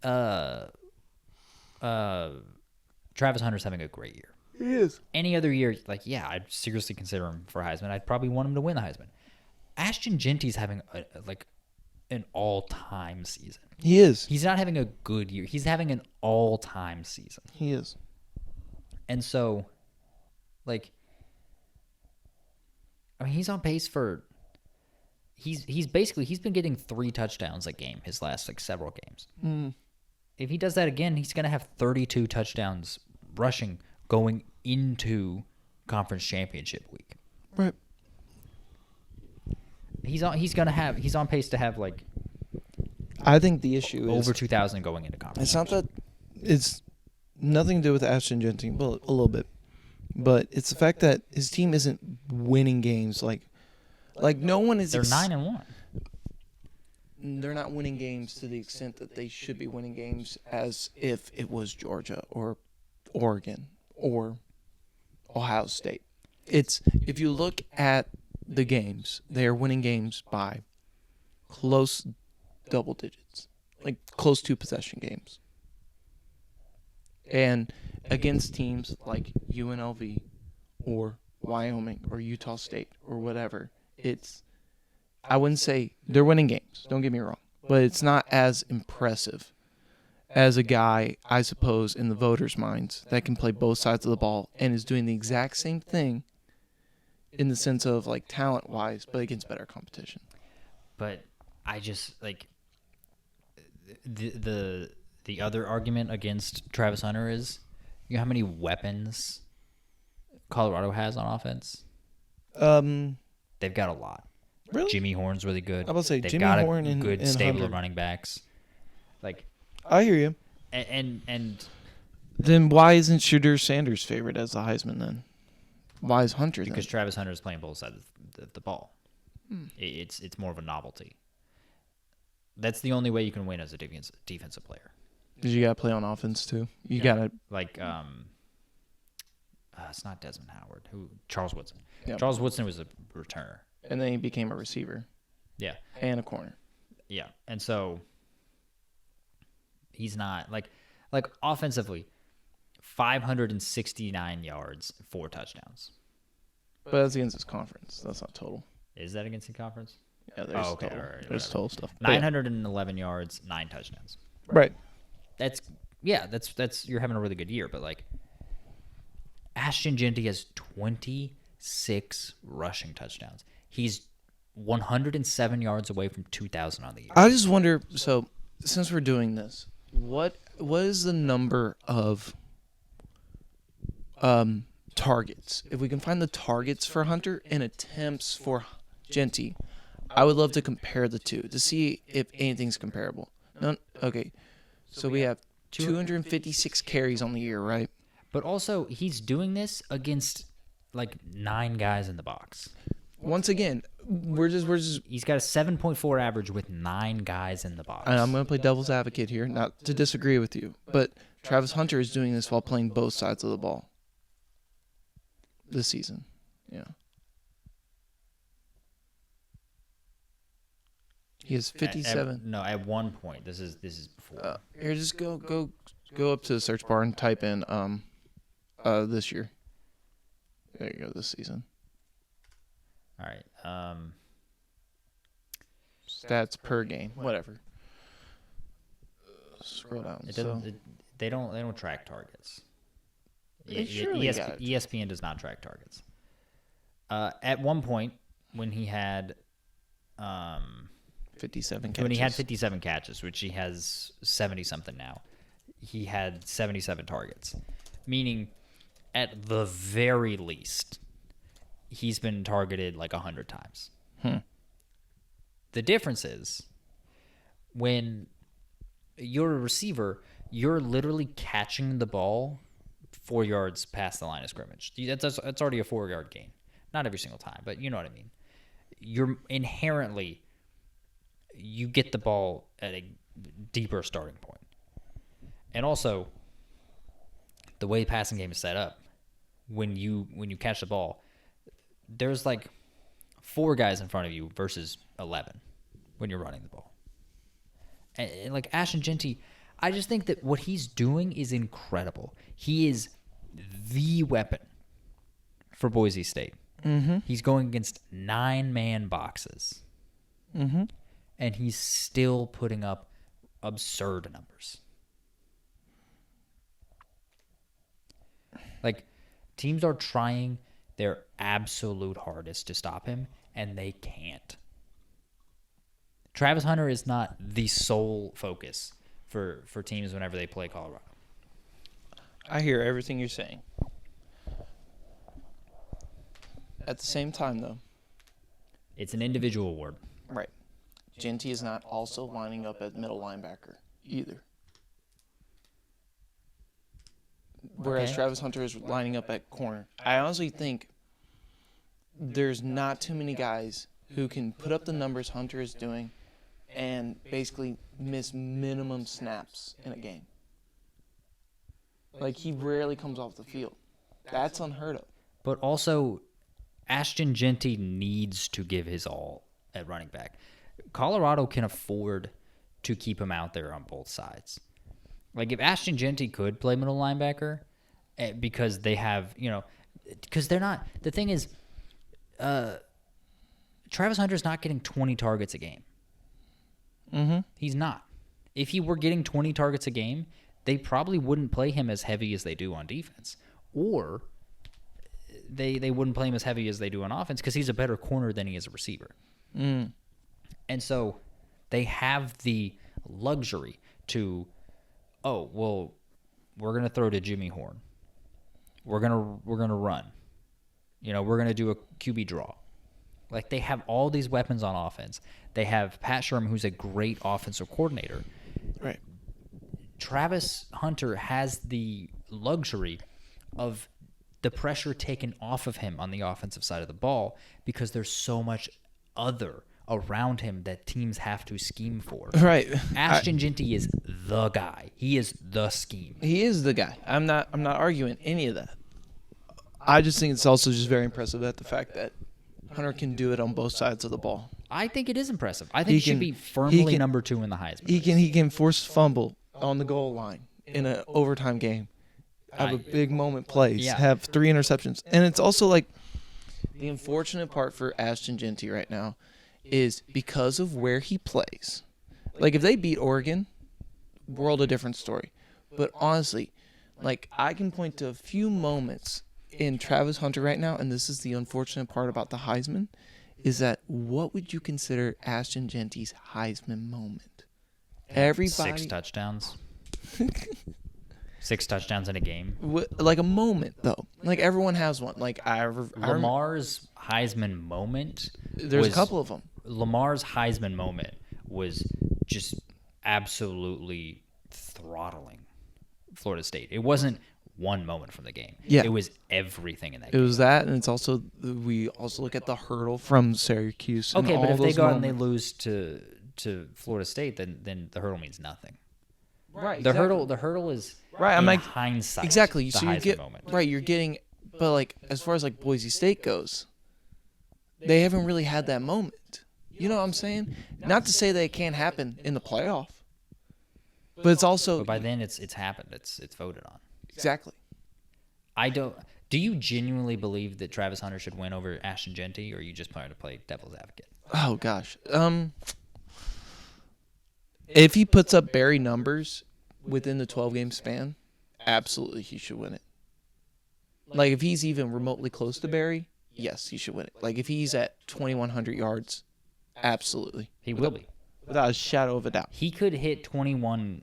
Travis Hunter's having a great year. He is. Any other year, I'd seriously consider him for Heisman. I'd probably want him to win the Heisman. Ashton Jeantie's having an all-time season. He is. He's not having a good year. He's having an all-time season. He is. And so, he's on pace for. He's been getting 3 touchdowns a game his last several games. If he does that again, he's gonna have 32 touchdowns rushing going into conference championship week. Right. He's on pace to have I think the issue is over 2,000 going into conference. It's not that it's nothing to do with Ashton Jeanie, well, a little bit, but it's the fact that his team isn't winning games like no one is. They're 9-1. They're not winning games to the extent that they should be winning games, as if it was Georgia or Oregon or Ohio State. It's, if you look at the games, they are winning games by close double digits, close to possession games. And against teams like UNLV or Wyoming or Utah State or whatever, I wouldn't say they're winning games, don't get me wrong, but it's not as impressive as a guy, I suppose, in the voters' minds that can play both sides of the ball and is doing the exact same thing in the sense of talent-wise, but against better competition. But I just the other argument against Travis Hunter is, you know how many weapons Colorado has on offense? They've got a lot. Really? Jimmy Horn's really good. I was about to say, They've Jimmy got Horn a and good stable Hunter. of running backs. I hear you. And then why isn't Shedeur Sanders favored as the Heisman then? Why is Hunter then? Because Travis Hunter is playing both sides of the ball. It's more of a novelty. That's the only way you can win as a defensive player. Because you got to play on offense, too. You got to. Like, it's not Desmond Howard. Charles Woodson. Yep. Charles Woodson was a returner. And then he became a receiver. Yeah. And a corner. Yeah. And so he's not like offensively, 569 yards, 4 touchdowns. But that's against his conference. That's not total. Is that against the conference? Yeah, there's total. Right, there's total stuff. 911 yards, 9 touchdowns. Right. That's you're having a really good year, but like Ashton Jeanie has 26 rushing touchdowns. He's 107 yards away from 2,000 on the year. I just wonder, so since we're doing this, what is the number of targets? If we can find the targets for Hunter and attempts for Jeanie, I would love to compare the two to see if anything's comparable. No, okay, so we have 256 carries on the year, right? But also, he's doing this against like 9 guys in the box. Once again, we're just. He's got a 7.4 average with 9 guys in the box. And I'm going to play devil's advocate here, not to disagree with you, but Travis Hunter is doing this while playing both sides of the ball this season. Yeah. He has 57. At one point. This is before. Here, just go up to the search bar and type in this year. There you go, this season. All right. Stats per game, whatever. Scroll down. They don't track targets. ESPN does not track targets. At one point, when he had 57 catches. When he had 57 catches, which he has 70 something now, he had 77 targets, meaning at the very least, he's been targeted like 100 times. The difference is when you're a receiver, you're literally catching the ball 4 yards past the line of scrimmage. That's already a 4-yard gain. Not every single time, but you know what I mean. You're inherently, you get the ball at a deeper starting point. And also, the way the passing game is set up, when you catch the ball, there's like 4 guys in front of you versus 11 when you're running the ball. And like Ashton Jeanie, I just think that what he's doing is incredible. He is the weapon for Boise State. Mm-hmm. He's going against 9-man boxes. Mm-hmm. And he's still putting up absurd numbers. Like, teams are trying their absolute hardest to stop him, and they can't. Travis Hunter is not the sole focus for teams whenever they play Colorado. I hear everything you're saying. At the same time, though. It's an individual award. Right. Jeanie is not also lining up at middle linebacker either. Whereas Travis Hunter is lining up at corner. I honestly think there's not too many guys who can put up the numbers Hunter is doing and basically miss minimum snaps in a game. Like, he rarely comes off the field. That's unheard of. But also, Ashton Jeanie needs to give his all at running back. Colorado can afford to keep him out there on both sides. Like, if Ashton Jeanie could play middle linebacker, because they have, because they're not, the thing is, Travis Hunter's not getting 20 targets a game. Mm-hmm. He's not. If he were getting 20 targets a game, they probably wouldn't play him as heavy as they do on defense. Or they wouldn't play him as heavy as they do on offense because he's a better corner than he is a receiver. Mm. And so they have the luxury to, we're going to throw to Jimmy Horn. We're going to run. We're going to do a QB draw. Like, they have all these weapons on offense. They have Pat Sherman, who's a great offensive coordinator. Right. Travis Hunter has the luxury of the pressure taken off of him on the offensive side of the ball because there's so much other around him that teams have to scheme for. Right. Ashton Jeanie is the guy. He is the scheme. He is the guy. I'm not arguing any of that. I just think it's also just very impressive that the fact that Hunter can do it on both sides of the ball. I think it is impressive. I think he should be firmly number 2 in the Heisman. He can force fumble on the goal line in an overtime game. Have a big moment plays. Yeah. Have 3 interceptions. And it's also like the unfortunate part for Ashton Jeanie right now is because of where he plays. Like if they beat Oregon, world a different story. But honestly, like I can point to a few moments in Travis Hunter right now, and this is the unfortunate part about the Heisman, is that what would you consider Ashton Jeannie's Heisman moment? Everybody 6 touchdowns. 6 touchdowns in a game. Like a moment, though. Like everyone has one. Like Lamar's Heisman moment. There's a couple of them. Lamar's Heisman moment was just absolutely throttling Florida State. It wasn't one moment from the game. Yeah. It was everything in that game. It was that, and it's also we also look at the hurdle from Syracuse. Okay, and but all if they go out and moments. they lose to Florida State, then the hurdle means nothing. Right. The hurdle is right. I'm like hindsight. Exactly. The So you Heisman get moment. right. You're getting, but like as far as like Boise State goes, they haven't really had that moment. You know what I'm saying? Not to say that it can't happen in the playoff, but it's also. But by then it's happened. It's voted on. Exactly. Do you genuinely believe that Travis Hunter should win over Ashton Jeanie, or are you just planning to play devil's advocate? Oh gosh. If he puts up Barry numbers within the 12-game span, absolutely he should win it. Like if he's even remotely close to Barry, yes, he should win it. Like if he's at 2,100 yards, absolutely. He will be. Without a shadow of a doubt. He could hit 21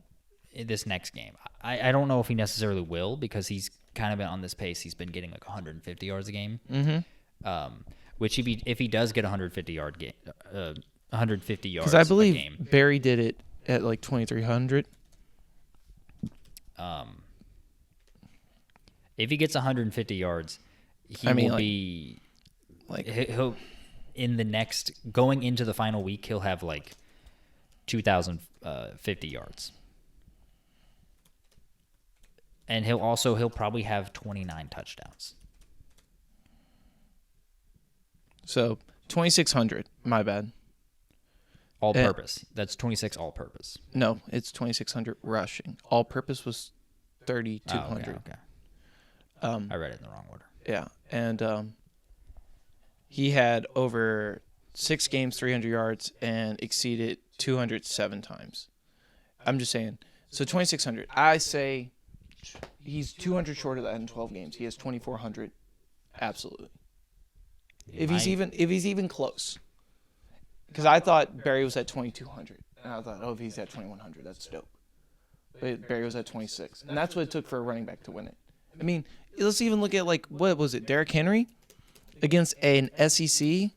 in this next game. I don't know if he necessarily will because he's kind of been on this pace. He's been getting like 150 yards a game. Mm-hmm. Which if he does get 150 yards because I believe a game, Barry did it at like 2,300. If he gets 150 yards, he'll in the next going into the final week he'll have like 2,050 yards. And he'll probably have 29 touchdowns. So 2,600. My bad. All purpose. That's 26 all purpose. No, it's 2,600 rushing. All purpose was 3,200. Okay. I read it in the wrong order. Yeah, and he had over 6 games, 300 yards, and exceeded 207 times. I'm just saying. So 2,600. I say he's 200 short of that in 12 games. He has 2,400. Absolutely. If he's even close. Because I thought Barry was at 2,200. And I thought, if he's at 2,100, that's dope. But Barry was at 26. And that's what it took for a running back to win it. I mean, let's even look at, what was it, Derrick Henry against an SEC?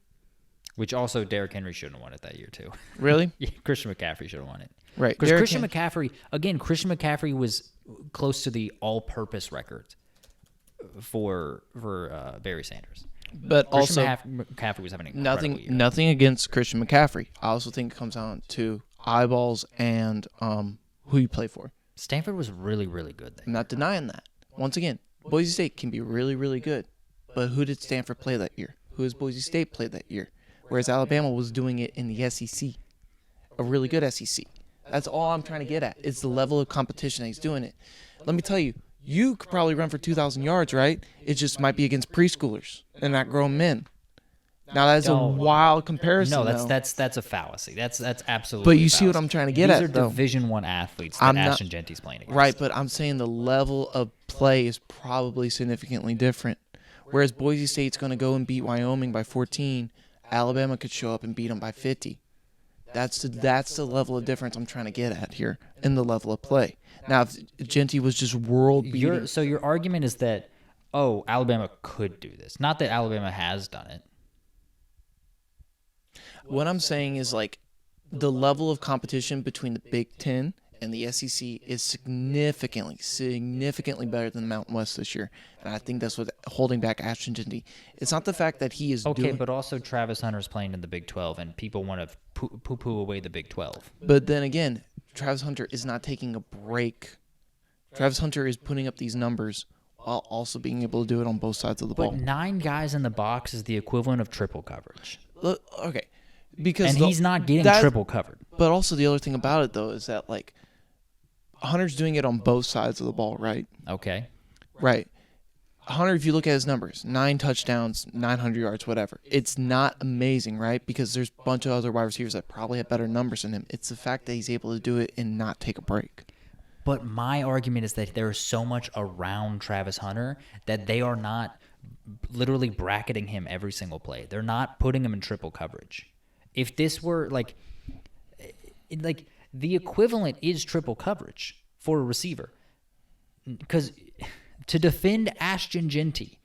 Which also Derrick Henry shouldn't have won it that year, too. Really? Yeah, Christian McCaffrey should have won it. Right. Because Christian McCaffrey was close to the all-purpose record for Barry Sanders. But Christian also, McCaffrey was having an incredible year. Nothing against Christian McCaffrey. I also think it comes down to eyeballs and who you play for. Stanford was really, really good there. I'm not denying that. Once again, Boise State can be really, really good. But who did Stanford play that year? Who has Boise State played that year? Whereas Alabama was doing it in the SEC, a really good SEC. That's all I'm trying to get at. It's the level of competition that he's doing it. Let me tell you, you could probably run for 2,000 yards, right? It just might be against preschoolers and not grown men. Now that's a wild comparison. No, that's a fallacy. That's absolutely. But you see what I'm trying to get at, though. These are Division I athletes that Ashton Jeantie's playing against. Right, but I'm saying the level of play is probably significantly different. Whereas Boise State's going to go and beat Wyoming by 14, Alabama could show up and beat them by 50. That's the level of difference I'm trying to get at here in the level of play. Now, if Jeantie was just world beating. So your argument is that, Alabama could do this. Not that Alabama has done it. What I'm saying is the level of competition between the Big Ten and the SEC is significantly better than the Mountain West this year. And I think that's what's holding back Ashton Jeanie. It's not the fact that he is okay, but also Travis Hunter's playing in the Big 12, and people want to poo-poo away the Big 12. But then again, Travis Hunter is not taking a break. Travis Hunter is putting up these numbers while also being able to do it on both sides of the ball. But 9 guys in the box is the equivalent of triple coverage. Look, okay. Because he's not getting triple covered. But also the other thing about it, though, is that, like, Hunter's doing it on both sides of the ball, right? Okay. Right. Hunter, if you look at his numbers, 9 touchdowns, 900 yards, whatever. It's not amazing, right? Because there's a bunch of other wide receivers that probably have better numbers than him. It's the fact that he's able to do it and not take a break. But my argument is that there is so much around Travis Hunter that they are not literally bracketing him every single play. They're not putting him in triple coverage. If this were like the equivalent is triple coverage for a receiver. Because to defend Ashton Jeanie,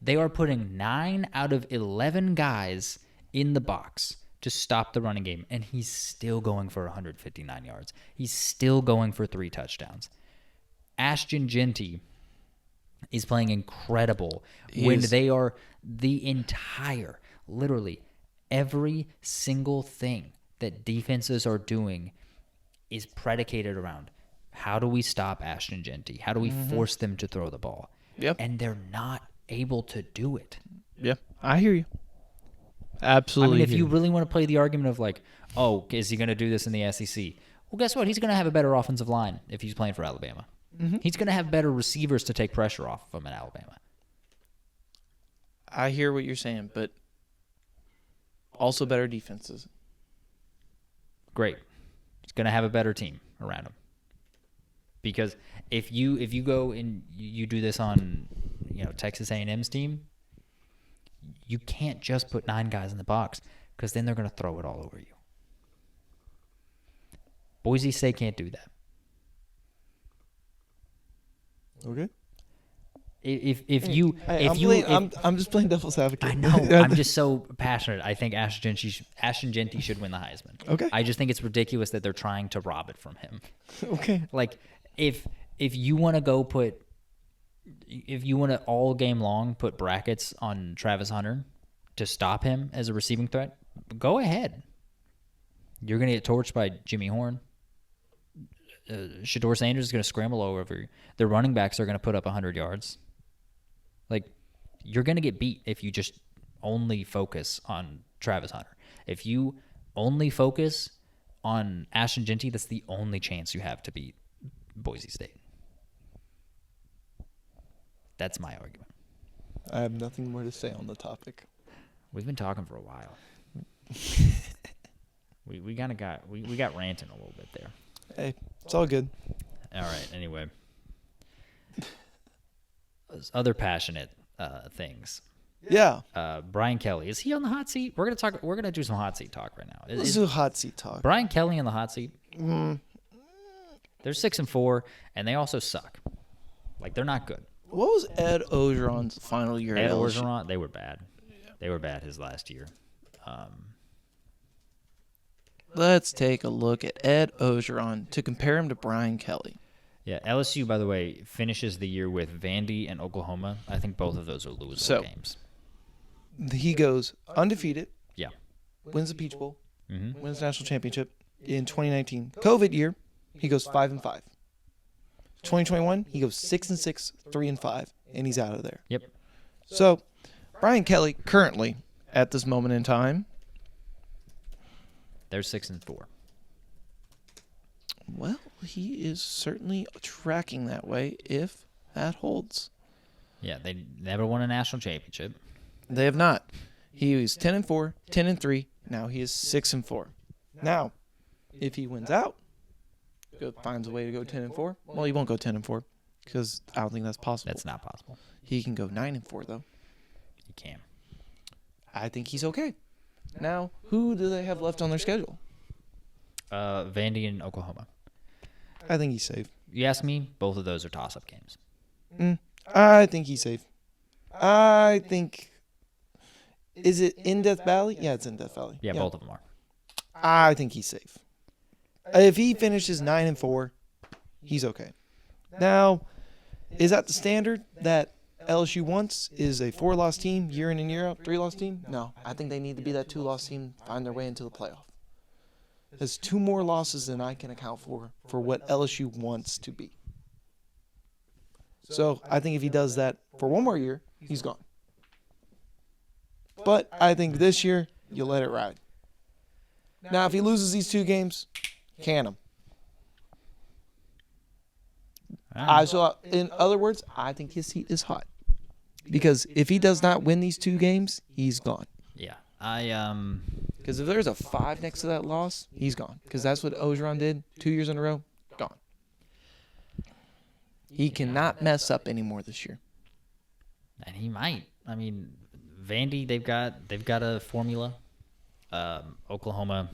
they are putting 9 out of 11 guys in the box to stop the running game, and he's still going for 159 yards. He's still going for 3 touchdowns. Ashton Jeanie is playing incredible when they are the entire, literally every single thing that defenses are doing is predicated around how do we stop Ashton Jeanie? How do we force them to throw the ball? Yep. And they're not able to do it. Yeah, I hear you. Absolutely. I mean, if you really want to play the argument of like, oh, is he going to do this in the SEC? Well, guess what? He's going to have a better offensive line if he's playing for Alabama. Mm-hmm. He's going to have better receivers to take pressure off of him in Alabama. I hear what you're saying, but also better defenses. Great. He's going to have a better team around him. Because if you go and you do this on, Texas A&M's team, you can't just put 9 guys in the box because then they're going to throw it all over you. Boise State can't do that. Okay. I'm just playing devil's advocate. I know. I'm just so passionate. I think Ashton Jeanie should win the Heisman. Okay. I just think it's ridiculous that they're trying to rob it from him. Okay. Like if you want to all game long put brackets on Travis Hunter to stop him as a receiving threat, go ahead. You're going to get torched by Jimmy Horn. Shedeur Sanders is going to scramble all over you. The running backs are going to put up 100 yards. Like, you're going to get beat if you just only focus on Travis Hunter. If you only focus on Ashton Jeanie, that's the only chance you have to beat Boise State. That's my argument. I have nothing more to say on the topic. We've been talking for a while. we kind of got ranting a little bit there. Hey, it's all good. All right. Anyway, other passionate things. Yeah. Brian Kelly, is he on the hot seat? We're gonna do some hot seat talk right now. Let's do hot seat talk. Brian Kelly on the hot seat. They're 6-4, and they also suck. Like, they're not good. What was Ed Orgeron's final year? Ed Orgeron, they were bad. They were bad his last year. Let's take a look at Ed Orgeron to compare him to Brian Kelly. Yeah, LSU, by the way, finishes the year with Vandy and Oklahoma. I think both of those are losable games. He goes undefeated. Yeah. Wins the Peach Bowl. Mm-hmm. Wins the national championship in 2019. COVID year, he goes 5-5. 2021, he goes 6-6, 3-5, and he's out of there. Yep. So, Brian Kelly currently at this moment in time, they're 6-4. Well, he is certainly tracking that way if that holds. Yeah, they never won a national championship. They have not. He was 10-4, 10-3. Now he is 6-4. Now, if he wins out, finds a way to go 10-4. Well, he won't go 10-4 because I don't think that's possible. That's not possible. He can go 9-4 though. He can. I think he's okay. Now, who do they have left on their schedule? Vandy and Oklahoma. I think he's safe. You ask me, both of those are toss-up games. I think he's safe. I think... Is it in Death Valley? Yeah, it's in Death Valley. Yeah, both of them are. I think he's safe. If he finishes 9-4, he's okay. Now, is that the standard that LSU wants? Is a 4-loss team year in and year out, 3-loss team? No, I think they need to be that 2-loss team, find their way into the playoff. There's 2 more losses than I can account for what LSU wants to be. So I think if he does that for 1 more year, he's gone. But I think this year, you let it ride. Now, if he loses these 2 games, can him. So, in other words, I think his seat is hot. Because if he does not win these 2 games, he's gone. Yeah. Because if there's a 5 next to that loss, he's gone. Because that's what Ogeron did 2 years in a row. Gone. He cannot mess up anymore this year. And he might. I mean, Vandy, they've got a formula. Oklahoma,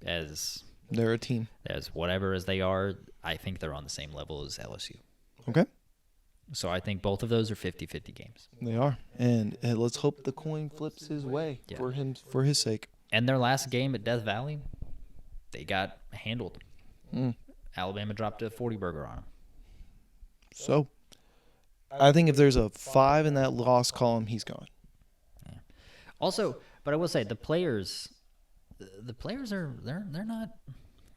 they're a team. As whatever as they are, I think they're on the same level as LSU. Okay. So I think both of those are 50-50 games. They are. And let's hope the coin flips his way for his sake. And their last game at Death Valley, they got handled. Alabama dropped a 40-burger on them. So, I think if there's a 5 in that loss column, he's gone. Yeah. Also, but I will say the players are they're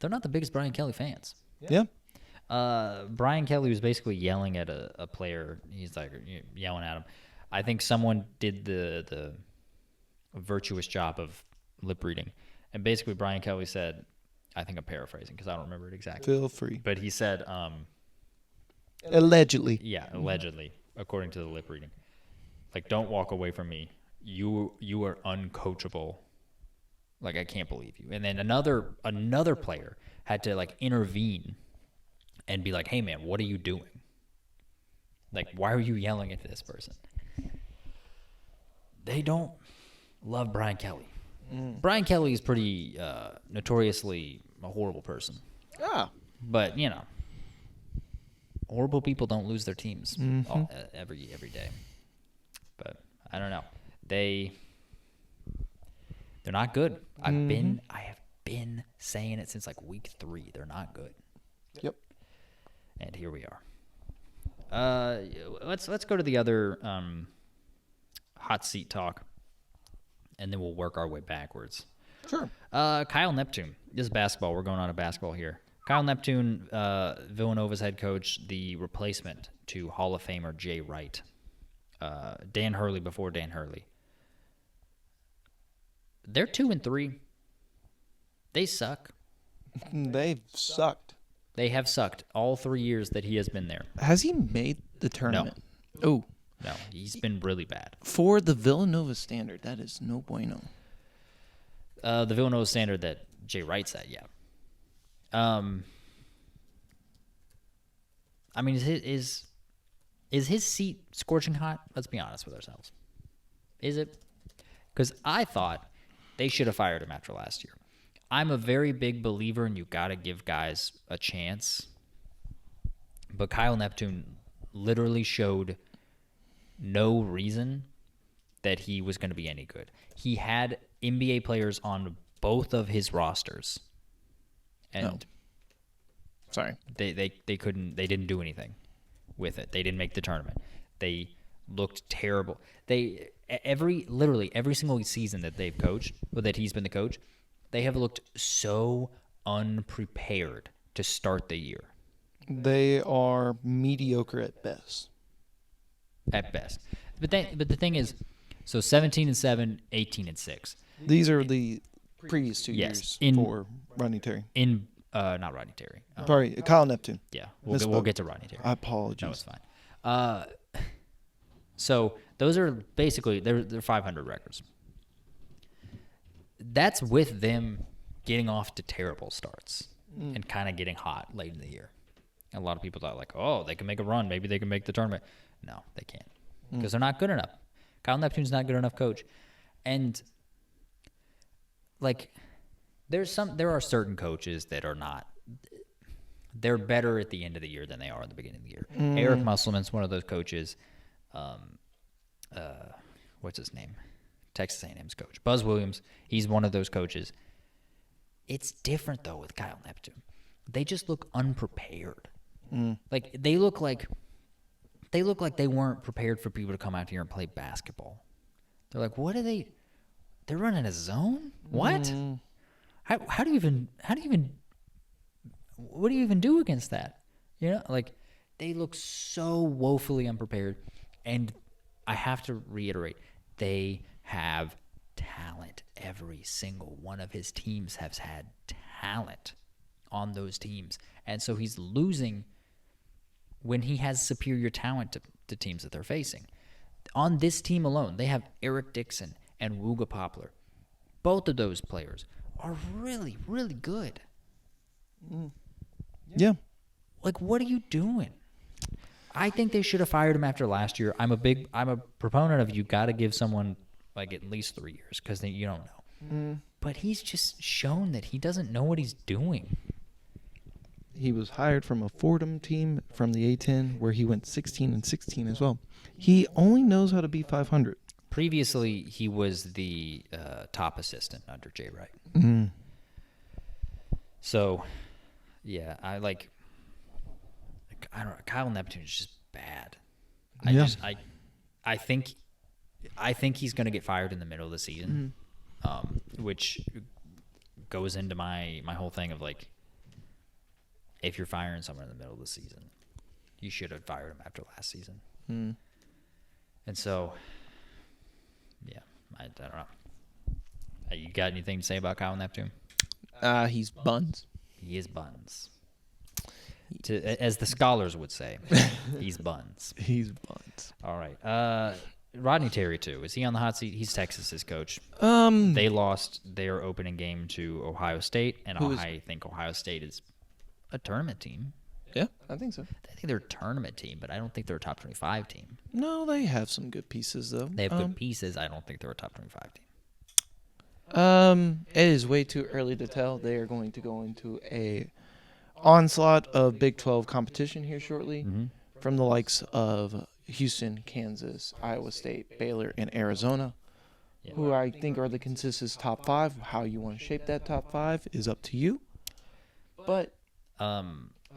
not the biggest Brian Kelly fans. Yeah. Brian Kelly was basically yelling at a player. He's like yelling at him. I think someone did the virtuous job of lip reading, and basically Brian Kelly said, I think I'm paraphrasing because I don't remember it exactly. Feel free. But he said, allegedly. Yeah, allegedly, according to the lip reading. Like, don't walk away from me. You are uncoachable. Like, I can't believe you. And then another player had to like intervene and be like, hey man, what are you doing? Like, why are you yelling at this person? They don't love Brian Kelly. Brian Kelly is pretty notoriously a horrible person. Yeah. But, horrible people don't lose their teams every day. But I don't know. They're not good. I have been saying it since like week 3. They're not good. Yep. And here we are. Let's go to the other hot seat talk, and then we'll work our way backwards. Sure. Kyle Neptune. This is basketball. We're going on to basketball here. Kyle Neptune, Villanova's head coach, the replacement to Hall of Famer Jay Wright. Dan Hurley before Dan Hurley. They're 2-3. They suck. They've sucked. They have sucked all 3 years that he has been there. Has he made the tournament? No. Oh. No, he's been really bad. For the Villanova standard, that is no bueno. The Villanova standard that Jay Wright's at, yeah. I mean, is his seat scorching hot? Let's be honest with ourselves. Is it? Because I thought they should have fired him after last year. I'm a very big believer in you got to give guys a chance. But Kyle Neptune literally showed no reason that he was going to be any good. He had NBA players on both of his rosters. And sorry. They didn't do anything with it. They didn't make the tournament. They looked terrible. Literally every single season that they've coached, or that he's been the coach, they have looked so unprepared to start the year. They are mediocre at best. At best. But the thing is, so 17-7, 18-6. These are the previous 2 years for Rodney Terry. Not Rodney Terry. Sorry, Kyle Neptune. Yeah, we'll get to Rodney Terry. I apologize. No, it's fine. So those are basically they're 500 records. That's with them getting off to terrible starts and kind of getting hot late in the year. And a lot of people thought like, oh, they can make a run. Maybe they can make the tournament. No, they can't because they're not good enough. Kyle Neptune's not good enough coach. And like there are certain coaches that are not. They're better at the end of the year than they are at the beginning of the year. Eric Musselman's one of those coaches. What's his name? Texas A&M's coach. Buzz Williams. He's one of those coaches. It's different though with Kyle Neptune. They just look unprepared. Like they look like they weren't prepared for people to come out here and play basketball. They're like, what are they? They're running a zone? What? How do you even what do you even do against that? You know, like they look so woefully unprepared. And I have to reiterate, they have talent. Every single one of his teams has had talent on those teams. And so he's losing when he has superior talent to teams that they're facing. On this team alone, they have Eric Dixon and Wooga Poplar. Both of those players are really, really good. Yeah. Like, what are you doing? I think they should have fired him after last year. I'm a proponent of you got to give someone like at least 3 years because you don't know. But he's just shown that he doesn't know what he's doing. He was hired from a Fordham team from the A10 where he went 16-16 as well. He only knows how to be 500. Previously, he was the top assistant under Jay Wright. So, yeah, I don't know. Kyle Neptune is just bad. I think he's going to get fired in the middle of the season, which goes into my whole thing of like, if you're firing someone in the middle of the season, you should have fired him after last season. And so, yeah, I don't know. You got anything to say about Kyle Neptune? He's buns. He is buns. As the scholars would say, he's buns. He's buns. All right. Rodney Terry, too. Is he on the hot seat? He's Texas's coach. They lost their opening game to Ohio State, and I think Ohio State is a tournament team. Yeah, I think so. I think they're a tournament team, but I don't think they're a top 25 team. No, they have some good pieces, though. They have good pieces. I don't think they're a top 25 team. It is way too early to tell. They are going to go into a onslaught of Big 12 competition here shortly from the likes of Houston, Kansas, Iowa State, Baylor, and Arizona, who I think are the consensus top 5. How you want to shape that top 5 is up to you. But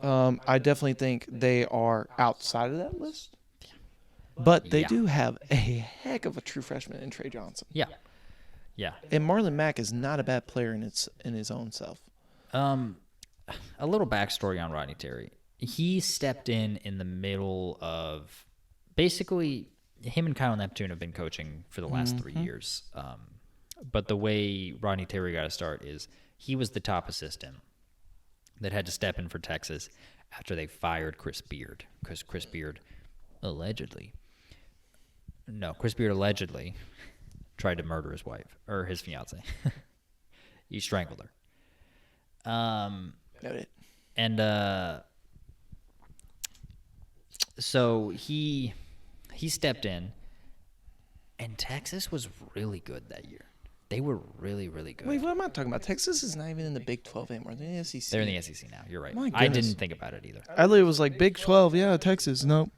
I definitely think they are outside of that list. But they do have a heck of a true freshman in Trey Johnson. Yeah. Yeah. And Marlon Mack is not a bad player in his own self. A little backstory on Rodney Terry. He stepped in the middle of basically him and Kyle Neptune have been coaching for the last 3 years. But the way Rodney Terry got to start is he was the top assistant that had to step in for Texas after they fired Chris Beard because Chris Beard allegedly tried to murder his wife or his fiance. He strangled her. Noted. And so he stepped in, and Texas was really good that year. They were really, really good. Wait, what am I talking about? Texas is not even in the Big 12 anymore. They're in the SEC. They're in the SEC now. You're right. My I goodness. didn't think about it either. I literally was like, Big 12, yeah, Texas. Nope.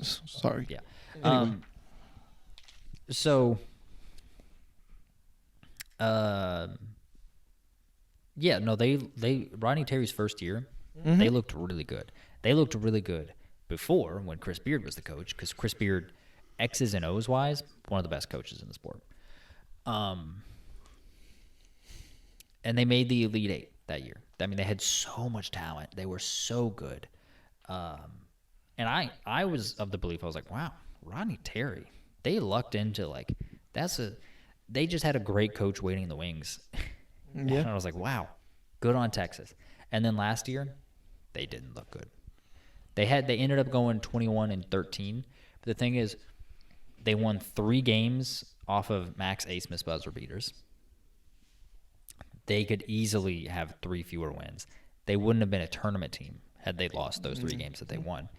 Sorry. Yeah. Anyway. So, yeah, no, they Rodney Terry's first year, they looked really good. They looked really good before when Chris Beard was the coach because Chris Beard, X's and O's wise, one of the best coaches in the sport. And they made the Elite Eight that year. I mean, they had so much talent. They were so good. And I was of the belief, I was like, wow, Rodney Terry, they lucked into like, they just had a great coach waiting in the wings. Yeah. And I was like, wow, good on Texas. And then last year, they didn't look good. They ended up going 21-13. But the thing is, they won 3 games off of Max Asmus buzzer beaters. They could easily have 3 fewer wins. They wouldn't have been a tournament team had they lost those 3 games that they won.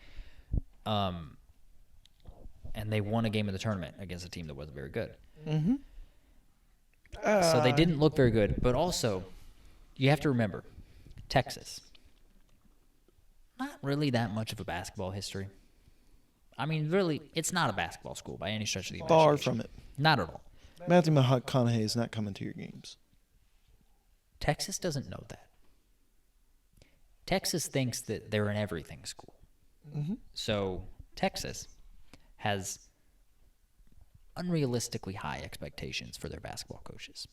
And they won a game of the tournament against a team that wasn't very good. So they didn't look very good. But also, you have to remember, Texas, not really that much of a basketball history. I mean, really, it's not a basketball school by any stretch of the imagination. Far from it. Not at all. Matthew McConaughey is not coming to your games. Texas doesn't know that. Texas thinks that they're an everything school. Mm-hmm. So Texas has unrealistically high expectations for their basketball coaches.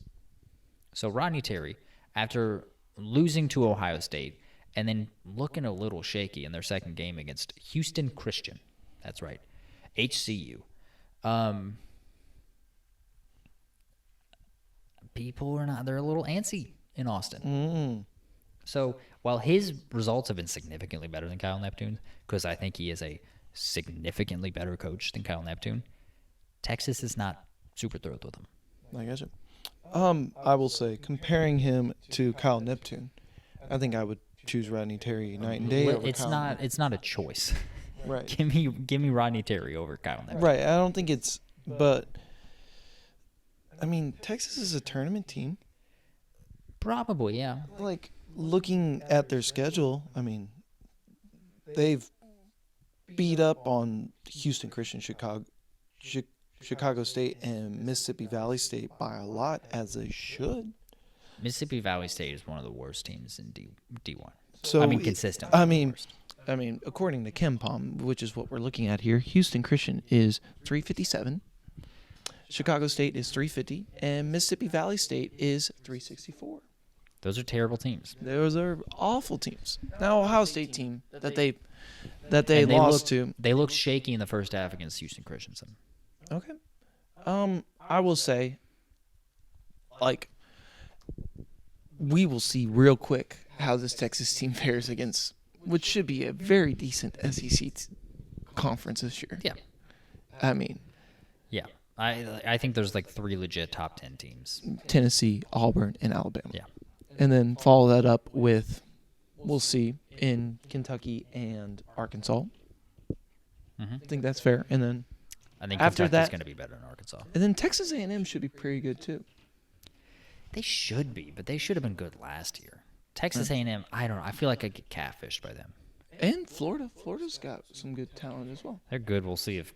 So Rodney Terry, after losing to Ohio State and then looking a little shaky in their second game against Houston Christian, that's right, HCU, people are not, they're a little antsy in Austin. So while his results have been significantly better than Kyle Neptune, because I think he is a significantly better coach than Kyle Neptune, Texas is not super thrilled with him. I gotcha. I will say, comparing him to Kyle Neptune, I think I would choose Rodney Terry night and day over Kyle Neptune. It's not a choice. Right. Give me Rodney Terry over Kyle Neptune. Right. I don't think it's, but I mean, Texas is a tournament team. Probably, yeah. Like, looking at their schedule, I mean, they've beat up on Houston Christian, Chicago State, and Mississippi Valley State by a lot, as they should. Mississippi Valley State is one of the worst teams in D1. So I mean, consistently. I mean, according to KenPom, which is what we're looking at here, Houston Christian is 357, Chicago State is 350, and Mississippi Valley State is 364. Those are terrible teams. Those are awful teams. Now, Ohio State team that they lost to. They looked shaky in the first half against Houston Christian. Okay. I will say, like, we will see real quick how this Texas team fares against what should be a very decent SEC conference this year. Yeah. I mean. Yeah. I think there's like 3 legit top 10 teams. Tennessee, Auburn, and Alabama. Yeah. And then follow that up with, we'll see, in Kentucky and Arkansas. Mm-hmm. I think that's fair. And then I think after Kentucky's that, going to be better than Arkansas. And then Texas A&M should be pretty good too. They should be, but they should have been good last year. Texas A&M, I don't know. I feel like I get catfished by them. And Florida. Florida's got some good talent as well. They're good. We'll see if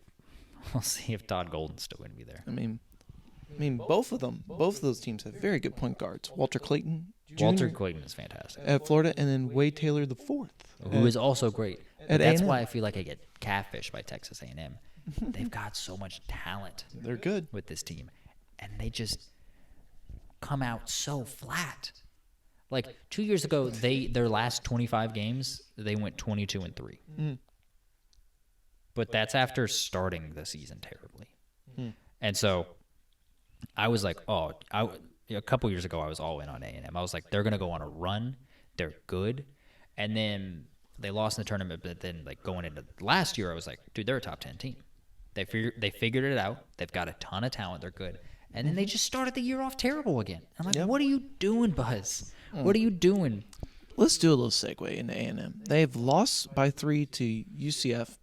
Todd Golden's still going to be there. I mean, both of those teams have very good point guards. Walter Clayton Jr. Walter Clayton is fantastic at Florida, and then Wade Taylor the fourth, who is also great. At That's A&M. why I feel like I get catfished by Texas A&M. They've got so much talent. They're good with this team, and they just come out so flat. Like 2 years ago, their last 25 games, they went 22-3. But that's after starting the season terribly. And so I was like, a couple years ago, I was all in on A&M. I was like, they're going to go on a run. They're good. And then they lost in the tournament, but then like going into last year, I was like, dude, they're a top 10 team. They figured it out. They've got a ton of talent. They're good. And then they just started the year off terrible again. I'm like, What are you doing, Buzz? What are you doing? Let's do a little segue into A&M. They've lost by 3 to UCF,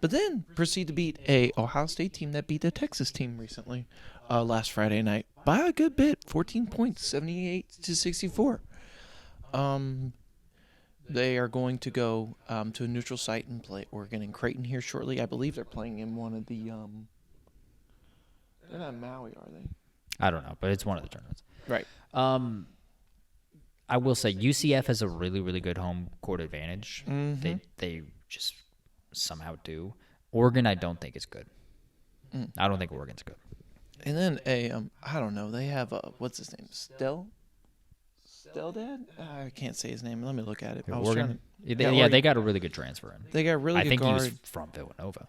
but then proceed to beat a Ohio State team that beat a Texas team recently last Friday night by a good bit, 14 points, 78-64. They are going to go to a neutral site and play Oregon and Creighton here shortly. I believe they're playing in one of the they're not Maui, are they? I don't know, but it's one of the tournaments. Right. I will say UCF has a really, really good home court advantage. Mm-hmm. They just somehow do. Oregon, I don't think is good. I don't think Oregon's good. And then I don't know. They have what's his name? Steldad? I can't say his name. Let me look at it. Oregon. They got a really good transfer in. They got a really good guard. I think he was from Villanova.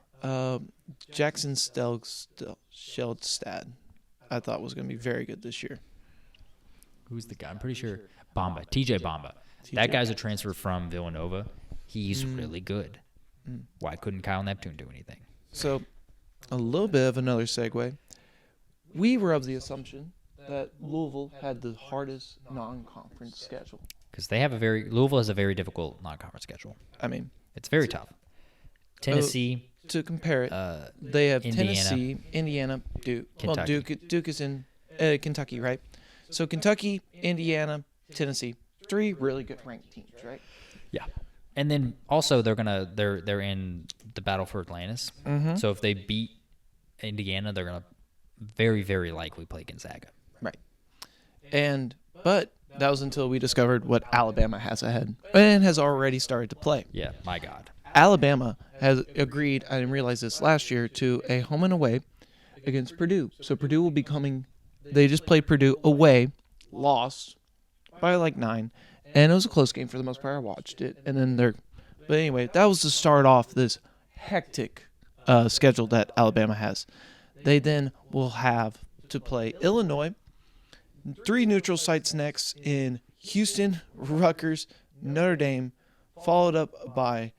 Jackson Sheldstad, I thought was going to be very good this year. Who's the guy? I'm pretty sure TJ Bamba. That guy's a transfer from Villanova. He's really good. Why couldn't Kyle Neptune do anything? So, a little bit of another segue. We were of the assumption that Louisville had the hardest non-conference schedule. Because Louisville has a very difficult non-conference schedule. I mean, it's very tough. Tennessee. To compare it, they have Indiana, Tennessee, Indiana, Duke. Kentucky. Well, Duke is in Kentucky, right? So Kentucky, Indiana, Tennessee, 3 really good ranked teams, right? Yeah. And then also they're in the battle for Atlantis. Mm-hmm. So if they beat Indiana, they're gonna very, very likely play Gonzaga. Right. But That was until we discovered what Alabama has ahead and has already started to play. Yeah, my God. Alabama has agreed, I didn't realize this last year, to a home and away against Purdue. So Purdue will be coming. They just played Purdue away, lost by like 9, and it was a close game for the most part. I watched it, and then but anyway, that was to start off this hectic schedule that Alabama has. They then will have to play Illinois, 3 neutral sites next in Houston, Rutgers, Notre Dame, followed up by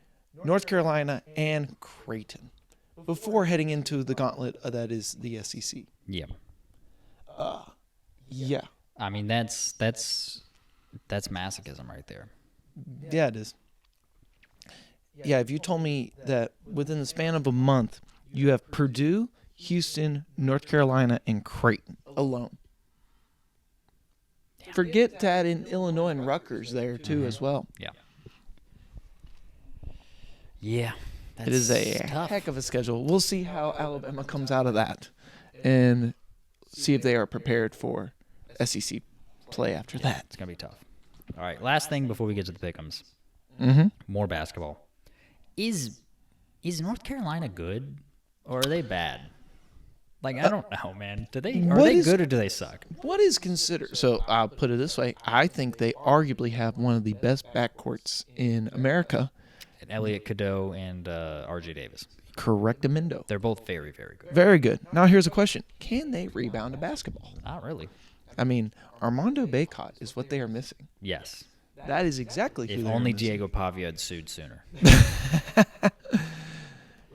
North Carolina and Creighton, before heading into the gauntlet that is the SEC. Yeah. Yeah. I mean, that's masochism right there. Yeah, it is. Yeah, if you told me that within the span of a month, you have Purdue, Houston, North Carolina, and Creighton alone. Forget to add in Illinois and Rutgers there, too, as well. Yeah. Yeah. It is a tough. heck of a schedule. We'll see how Alabama comes out of that and see if they are prepared for SEC play after that. It's going to be tough. All right, last thing before we get to the pick'ems. More basketball. Is North Carolina good or are they bad? Like, I don't know, man. Are they good or do they suck? What is considered? So I'll put it this way. I think they arguably have one of the best backcourts in America. And Elliot Cadeau and R.J. Davis. Correctamundo. They're both very, very good. Very good. Now here's a question. Can they rebound a basketball? Not really. I mean, Armando Bacot is what they are missing. Yes. That is exactly who If they are only missing. Diego Pavia had sued sooner.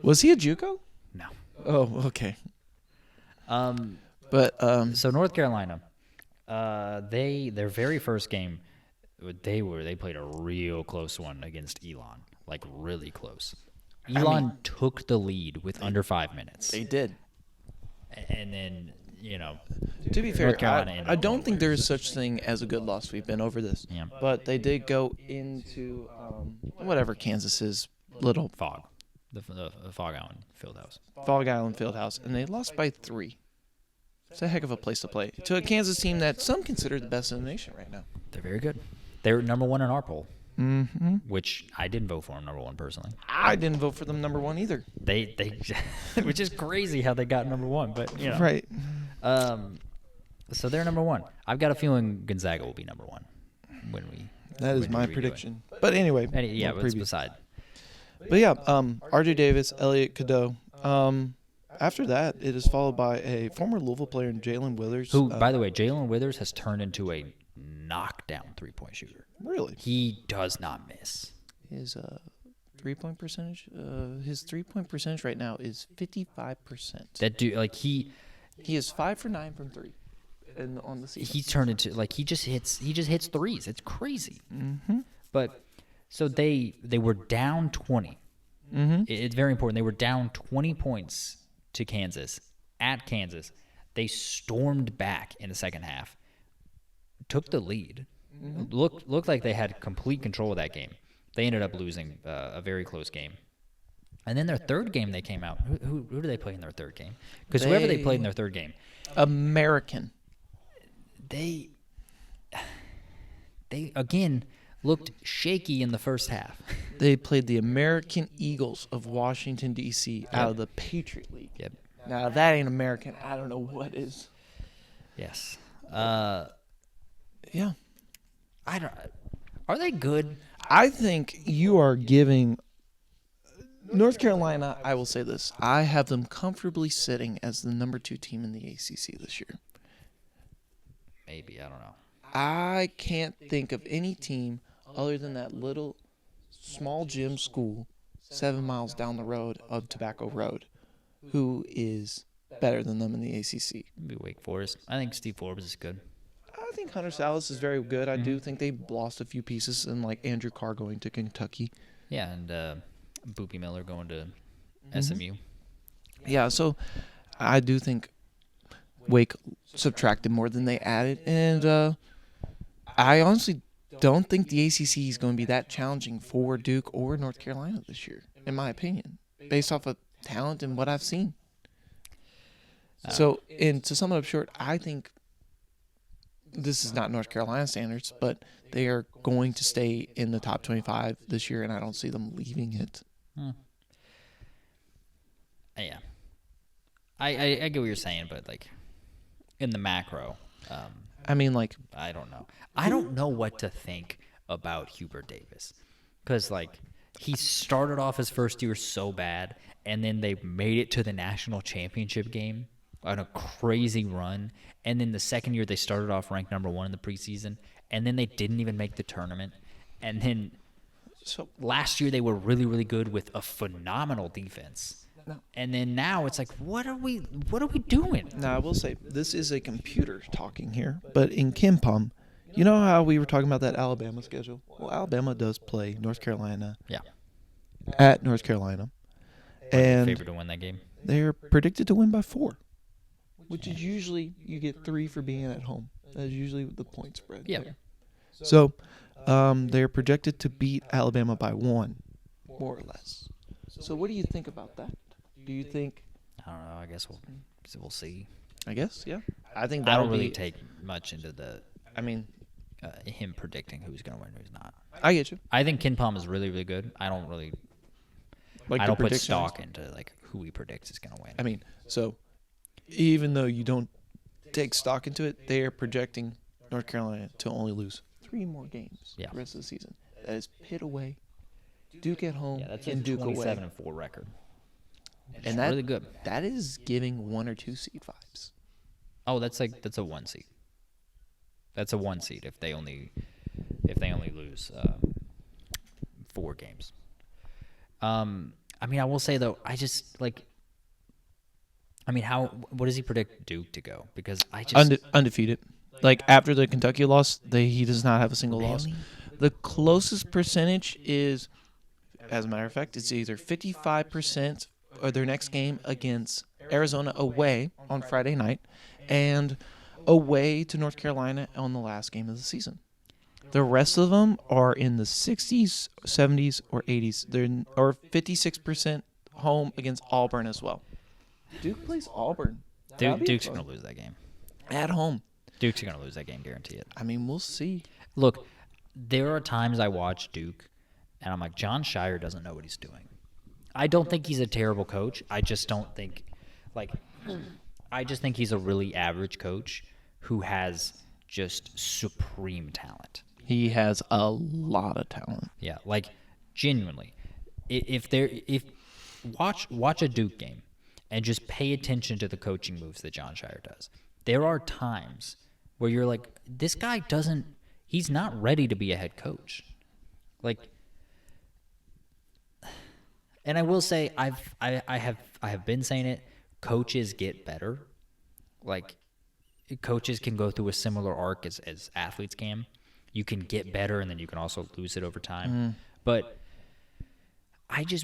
Was he a JUCO? No. Oh, okay. So North Carolina, their very first game, they played a real close one against Elon, like really close. Elon took the lead with under 5 minutes. They did. And then, To be fair, North Carolina ended I up don't think there is such thing as a good loss. We've been over this. Yeah. But they did go into whatever Kansas's little Fog, the Fog Island Fieldhouse. Fog Island Fieldhouse, and they lost by 3. It's a heck of a place to play. To a Kansas team that some consider the best in the nation right now. They're very good. They're number 1 in our poll, Mm-hmm. which I didn't vote for them number 1 personally. I didn't vote for them number 1 either. They which is crazy how they got number 1, but Right. So they're number 1. I've got a feeling Gonzaga will be number 1 when we. That is when my we redo it. prediction. But anyway. Yeah, we'll but it's preview. beside. But yeah, R.J. Davis, Elliot Cadeau. After that, it is followed by a former Louisville player, Jalen Withers. Who, by the way, Jalen Withers has turned into a knockdown three-point shooter. Really? He does not miss. His 3-point percentage. His 3-point percentage right now is 55%. That dude, like He is 5 for 9 from 3, on the season. he's turned into like he just hits threes. It's crazy. Mm-hmm. But so they were down 20. Mm-hmm. It's very important. They were down 20 points to Kansas at Kansas. They stormed back in the second half, took the lead. Mm-hmm. Looked like they had complete control of that game. They ended up losing a very close game. And then their third game, they came out. Who do they play in their third game? Because whoever they played in their third game, American. they again looked shaky in the first half. They played the American Eagles of Washington, D.C. out of the Patriot League. Yep. Now, if that ain't American, I don't know what is. Yes. Yeah. I don't. Are they good? I think you are giving North Carolina, I will say this. I have them comfortably sitting as the number 2 team in the ACC this year. Maybe, I don't know. I can't think of any team other than that little small gym school 7 miles down the road of Tobacco Road who is better than them in the ACC. Maybe Wake Forest. I think Steve Forbes is good. I think Hunter Salas is very good. I do think they lost a few pieces, and like Andrew Carr going to Kentucky. Yeah, and Boopy Miller going to SMU. Yeah, so I do think Wake subtracted more than they added, and I honestly don't think the ACC is going to be that challenging for Duke or North Carolina this year, in my opinion, based off of talent and what I've seen. So, and to sum it up short, I think this is not North Carolina standards, but they are going to stay in the top 25 this year, and I don't see them leaving it. Yeah. I get what you're saying, but, like, in the macro, I mean, like, I don't know. I don't know what to think about Hubert Davis. Because, like, he started off his first year so bad, and then they made it to the national championship game on a crazy run. And then the second year, they started off ranked number 1 in the preseason, and then they didn't even make the tournament. And then last year, they were really, really good with a phenomenal defense. And then now it's like, what are we doing? Now, I will say, this is a computer talking here, but in KenPom, you know how we were talking about that Alabama schedule? Well, Alabama does play North Carolina at North Carolina. And Favorite to win that game? They're predicted to win by 4, which is usually you get 3 for being at home. That's usually the point spread. Yeah. There. So they're projected to beat Alabama by 1, more or less. So what do you think about that? Do you think? I don't know. I guess we'll see. I guess, yeah. I think I don't really take much into the. I mean, him predicting who's going to win, who's not. I get you. I think KenPom is really, really good. I don't really. Like I don't put stock into like who he predicts is going to win. I mean, so even though you don't take stock into it, they are projecting North Carolina to only lose 3 more games the rest of the season. That is Pitt away, Duke at home, and Duke away. 27-4 record. And that's really good. That is giving 1 or 2 seed vibes. Oh, that's a 1 seed. That's a 1 seed if they only lose 4 games. I mean, I will say though, I just like. I mean, what does he predict Duke to go? Because I just undefeated. Like after the Kentucky loss, he does not have a single loss. The closest percentage is, as a matter of fact, it's either 55% or their next game against Arizona away on Friday night, and away to North Carolina on the last game of the season. The rest of them are in the 60s, 70s, or 80s. Or 56% home against Auburn as well. Duke plays Auburn. Duke's going to lose that game. At home. Duke's going to lose that game, guarantee it. I mean, we'll see. Look, there are times I watch Duke, and I'm like, John Shire doesn't know what he's doing. I don't think he's a terrible coach. I just don't think, I just think he's a really average coach who has just supreme talent. He has a lot of talent. Yeah, like genuinely. Watch a Duke game and just pay attention to the coaching moves that John Shire does. There are times where you're like, this guy he's not ready to be a head coach. Like, and I will say I have been saying it. Coaches get better. Like, coaches can go through a similar arc as athletes can. You can get better, and then you can also lose it over time. But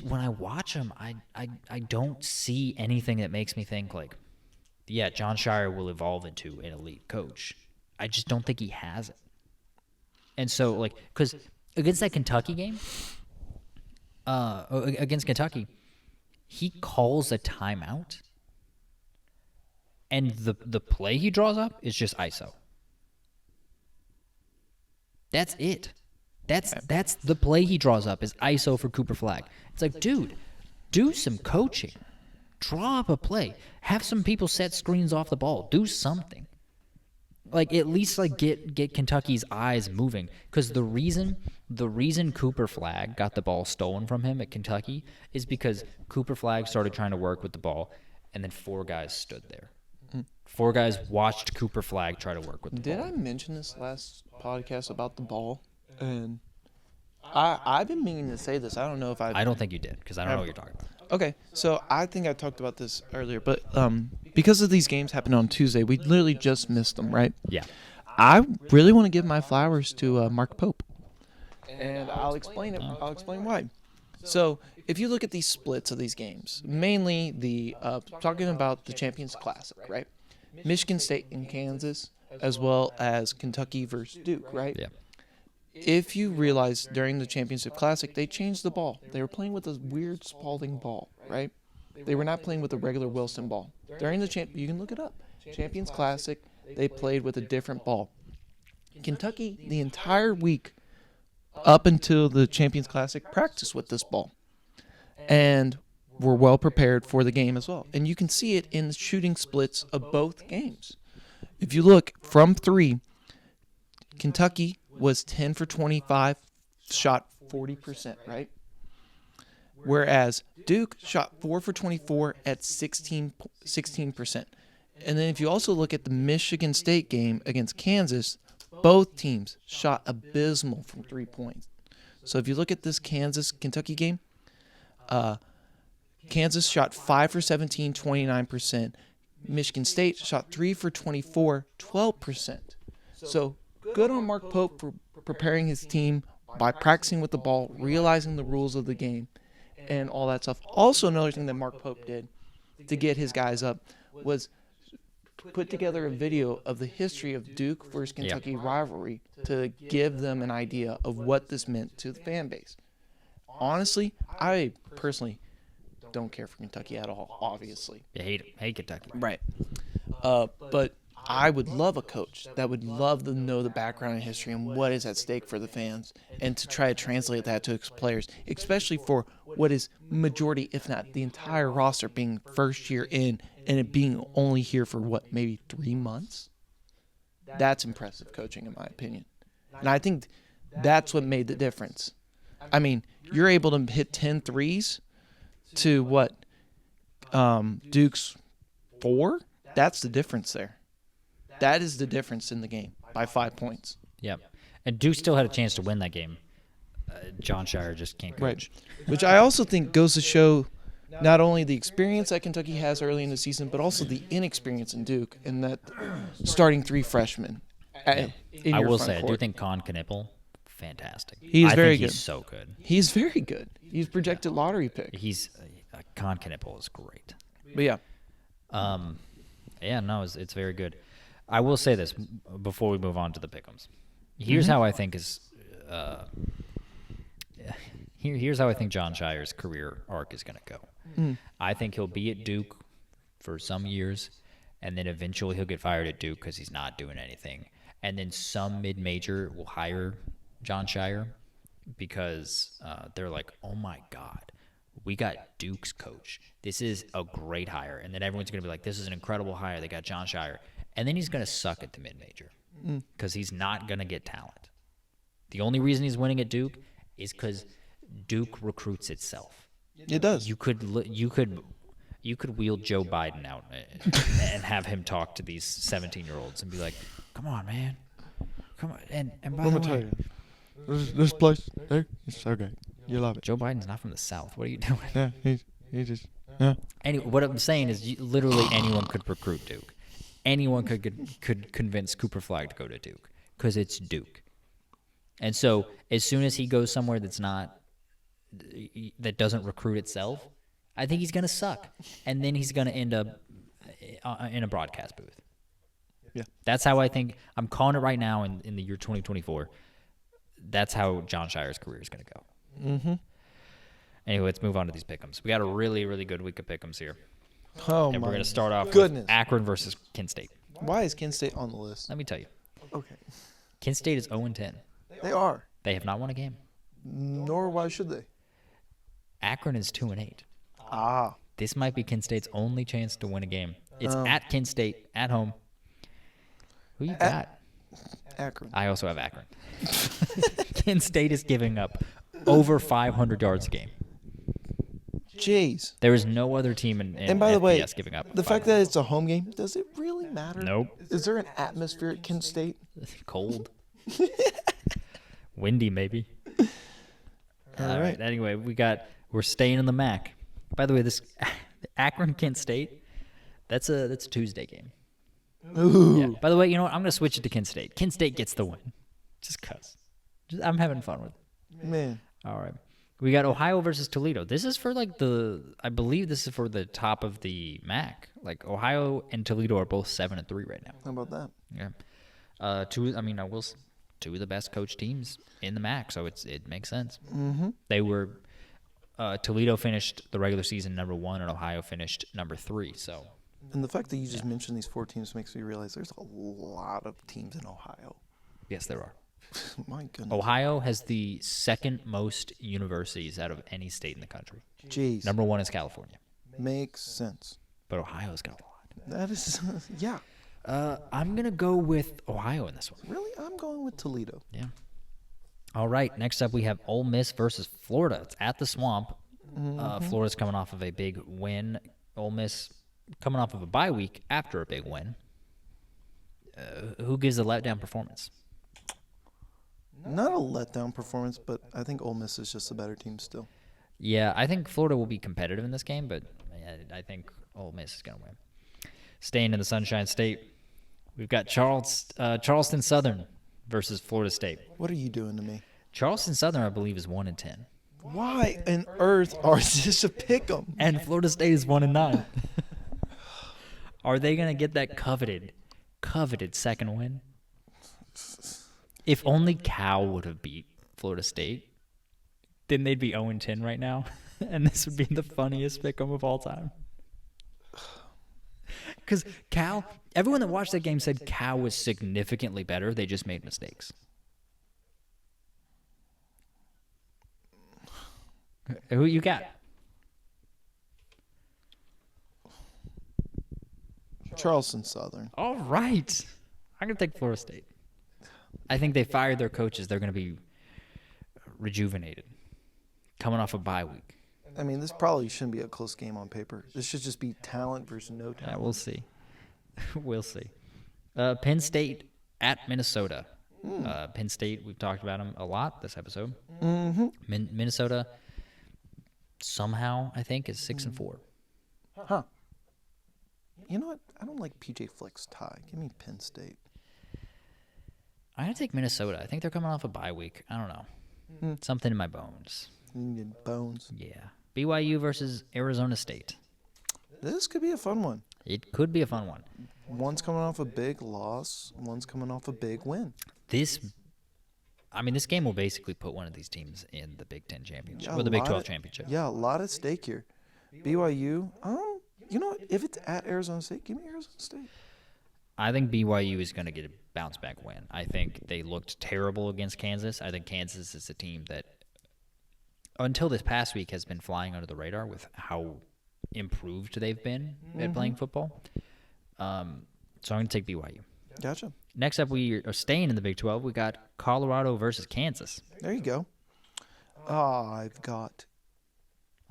when I watch him, I don't see anything that makes me think like, yeah, John Shire will evolve into an elite coach. I just don't think he has it. And so, like, because against that Kentucky game, against Kentucky, he calls a timeout, and the play he draws up is just ISO. That's it. That's the play he draws up is ISO for Cooper Flagg. It's like, dude, do some coaching. Draw up a play. Have some people set screens off the ball. Do something. Like, at least like get Kentucky's eyes moving. Because the reason Cooper Flagg got the ball stolen from him at Kentucky is because Cooper Flagg started trying to work with the ball, and then 4 guys stood there. 4 guys watched Cooper Flagg try to work with the ball. Did I mention this last podcast about the ball? And I've been meaning to say this. I don't know if I don't think you did, because I don't know what you're talking about. Okay, so I think I talked about this earlier, but because of these games happening on Tuesday, we literally just missed them, right? Yeah. I really want to give my flowers to Mark Pope, and I'll explain it. I'll explain why. So if you look at these splits of these games, mainly talking about the Champions Classic, right? Michigan State and Kansas, as well as Kentucky versus Duke, right? Yeah. If you realize during the Championship Classic, they changed the ball. They were playing with a weird Spalding ball, right? They were not playing with a regular Wilson ball. During the you can look it up. Champions Classic, they played with a different ball. Kentucky, the entire week up until the Champions Classic, practiced with this ball. And were well prepared for the game as well. And you can see it in the shooting splits of both games. If you look from 3, Kentucky was 10 for 25, shot 40%, right? Whereas Duke shot 4 for 24 at 16%. And then if you also look at the Michigan State game against Kansas, both teams shot abysmal from 3 points. So if you look at this Kansas-Kentucky game, Kansas shot 5 for 17, 29%. Michigan State shot 3 for 24, 12%. So good on Mark Pope for preparing his team by practicing with the ball, realizing the rules of the game, and all that stuff. Also, another thing that Mark Pope did to get his guys up was put together a video of the history of Duke versus Kentucky rivalry to give them an idea of what this meant to the fan base. Honestly, I personally don't care for Kentucky at all, obviously. You hate Kentucky. Right. But I would love a coach that would love to know the background and history and what is at stake for the fans and to try to translate that to its players, especially for what is majority, if not the entire roster, being first year in and it being only here for, maybe 3 months? That's impressive coaching, in my opinion. And I think that's what made the difference. I mean, you're able to hit 10 threes to what? Duke's 4? That's the difference there. That is the difference in the game by 5 points. Yep. And Duke still had a chance to win that game. John Shire just can't coach. Right. Which I also think goes to show not only the experience that Kentucky has early in the season, but also the inexperience in Duke in that starting 3 freshmen. I will say, I do think Con Knippel, fantastic. He's very good. He's so good. He's very good. He's projected lottery pick. Con Knippel is great. But yeah. It's very good. I will say this before we move on to the pick'ems. Here's how I think here's how I think John Shire's career arc is going to go. I think he'll be at Duke for some years, and then eventually he'll get fired at Duke because he's not doing anything. And then some mid-major will hire John Shire because they're like, oh my God, we got Duke's coach. This is a great hire. And then everyone's going to be like, this is an incredible hire. They got John Shire. And then he's going to suck at the mid-major because he's not going to get talent. The only reason he's winning at Duke is because Duke recruits itself. It does. You could wheel Joe Biden out and have him talk to these 17-year-olds and be like, come on, man. Come on. And by the way, this place, it's okay. You love it. Joe Biden's not from the South. What are you doing? Yeah, he just, yeah. Anyway, what I'm saying is literally anyone could recruit Duke. Anyone could convince Cooper Flagg to go to Duke because it's Duke. And so as soon as he goes somewhere that doesn't recruit itself, I think he's going to suck. And then he's going to end up in a broadcast booth. Yeah. That's how I think. I'm calling it right now in the year 2024. That's how John Shire's career is going to go. Mm-hmm. Anyway, let's move on to these pick'ems. We got a really, really good week of pick'ems here. Oh, and we're going to start off goodness. with Akron versus Kent State. Why is Kent State on the list? Let me tell you. Okay. Kent State is 0-10. They are. They have not won a game. Nor why should they? Akron is 2-8. Ah. This might be Kent State's only chance to win a game. It's at Kent State, at home. Who you got? Akron. I also have Akron. Kent State is giving up over 500 yards a game. Jeez. There is no other team in and by the way, giving up. The fact that it's a home game, does it really matter? Nope. Is there an atmosphere at Kent State? Cold. Windy, maybe. All right. Anyway, we're staying in the MAC. By the way, this Akron Kent State, that's a Tuesday game. Ooh. Yeah. By the way, you know what? I'm gonna switch it to Kent State. Kent State gets the win. Just cause. I'm having fun with it. Man. All right. We got Ohio versus Toledo. This is for I believe this is for the top of the MAC. Like Ohio and Toledo are both 7-3 right now. How about that? Yeah. Two of the best coach teams in the MAC, so it makes sense. Mm-hmm. They were Toledo finished the regular season number 1, and Ohio finished number 3. So. And the fact that you just mentioned these 4 teams makes me realize there's a lot of teams in Ohio. Yes, there are. My goodness. Ohio has the second most universities out of any state in the country. Jeez. Number 1 is California. Makes sense. But Ohio's got a lot. That is, yeah. I'm going to go with Ohio in this one. Really? I'm going with Toledo. Yeah. All right. Next up, we have Ole Miss versus Florida. It's at the Swamp. Florida's coming off of a big win. Ole Miss coming off of a bye week after a big win. Who gives the letdown performance? Not a letdown performance, but I think Ole Miss is just a better team still. Yeah, I think Florida will be competitive in this game, but I think Ole Miss is going to win. Staying in the Sunshine State, we've got Charleston Southern versus Florida State. What are you doing to me? Charleston Southern, I believe, is 1-10. Why on earth are this a pick 'em? And Florida State is 1-9. Are they going to get that coveted second win? If only Cal would have beat Florida State, then they'd be 0-10 right now, and this would be the funniest pick'em of all time. Because Cal, everyone that watched that game said Cal was significantly better. They just made mistakes. Who you got? Charleston Southern. All right. I'm going to take Florida State. I think they fired their coaches. They're going to be rejuvenated, coming off a bye week. I mean, this probably shouldn't be a close game on paper. This should just be talent versus no talent. Yeah, we'll see. We'll see. Penn State at Minnesota. Penn State, we've talked about them a lot this episode. Minnesota, somehow, I think, is 6-4. Huh. You know what? I don't like PJ Fleck's tie. Give me Penn State. I'm going to take Minnesota. I think they're coming off a bye week. I don't know. Something in my bones. In bones. Yeah. BYU versus Arizona State. This could be a fun one. It could be a fun one. One's coming off a big loss. One's coming off a big win. This game will basically put one of these teams in the Big Ten championship or the Big 12 championship. Yeah, a lot at stake here. BYU, you know what? If it's at Arizona State, give me Arizona State. I think BYU is going to get a bounce-back win. I think they looked terrible against Kansas. I think Kansas is a team that, until this past week, has been flying under the radar with how improved they've been at playing football. So I'm going to take BYU. Gotcha. Next up, we are staying in the Big 12. We got Colorado versus Kansas. There you go. I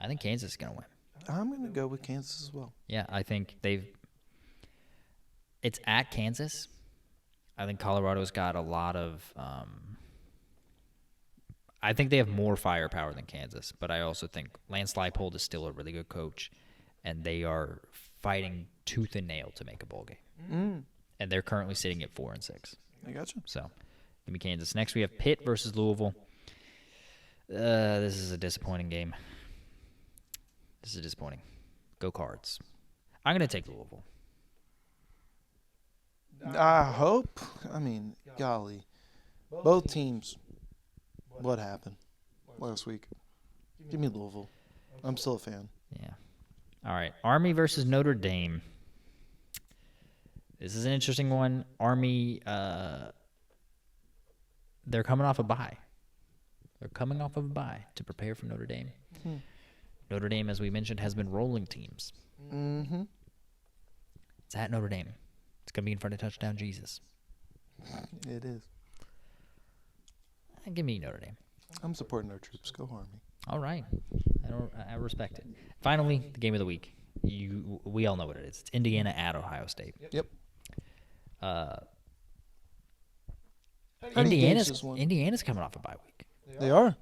think Kansas is going to win. I'm going to go with Kansas as well. Yeah, I think it's at Kansas. I think Colorado's got a lot of I think they have more firepower than Kansas, but I also think Lance Leipold is still a really good coach, and they are fighting tooth and nail to make a bowl game. And they're currently sitting at 4-6. I gotcha. So, give me Kansas. Next, we have Pitt versus Louisville. This is a disappointing game. This is disappointing. Go Cards. I'm going to take Louisville. I hope. I mean, golly. Both teams. What happened last week? Give me Louisville. I'm still a fan. Yeah. All right. Army versus Notre Dame. This is an interesting one. Army, they're coming off a bye. They're coming off of a bye to prepare for Notre Dame. Notre Dame, as we mentioned, has been rolling teams. It's at Notre Dame. It's going to be in front of Touchdown Jesus. It is. Give me Notre Dame. I'm supporting our troops. Go Army. All right. I respect it. Finally, the game of the week. We all know what it is. It's Indiana at Ohio State. Yep. Indiana's coming off a bye week. They are.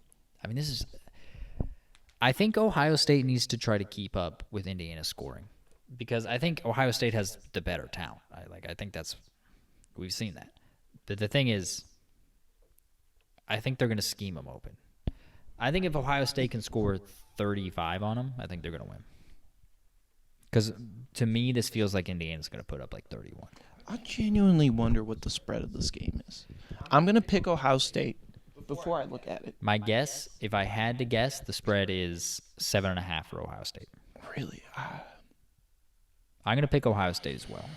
I mean, I think Ohio State needs to try to keep up with Indiana's scoring, because I think Ohio State has the better talent. I think we've seen that. But the thing is, I think they're going to scheme them open. I think if Ohio State can score 35 on them, I think they're going to win. Because to me, this feels like Indiana's going to put up like 31. I genuinely wonder what the spread of this game is. I'm going to pick Ohio State before I look at it. My guess, if I had to guess, the spread is 7.5 for Ohio State. Really? I'm going to pick Ohio State as well,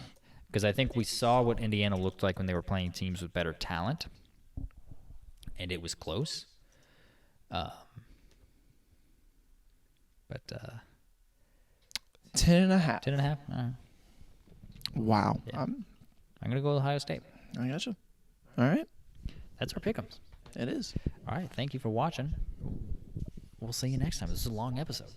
because I think we saw what Indiana looked like when they were playing teams with better talent. and it was close. But 10.5. 10.5. All right. Wow. Yeah. I'm gonna go with Ohio State. I gotcha. All right. That's our pick'ems. It is. All right. Thank you for watching. We'll see you next time. This is a long episode.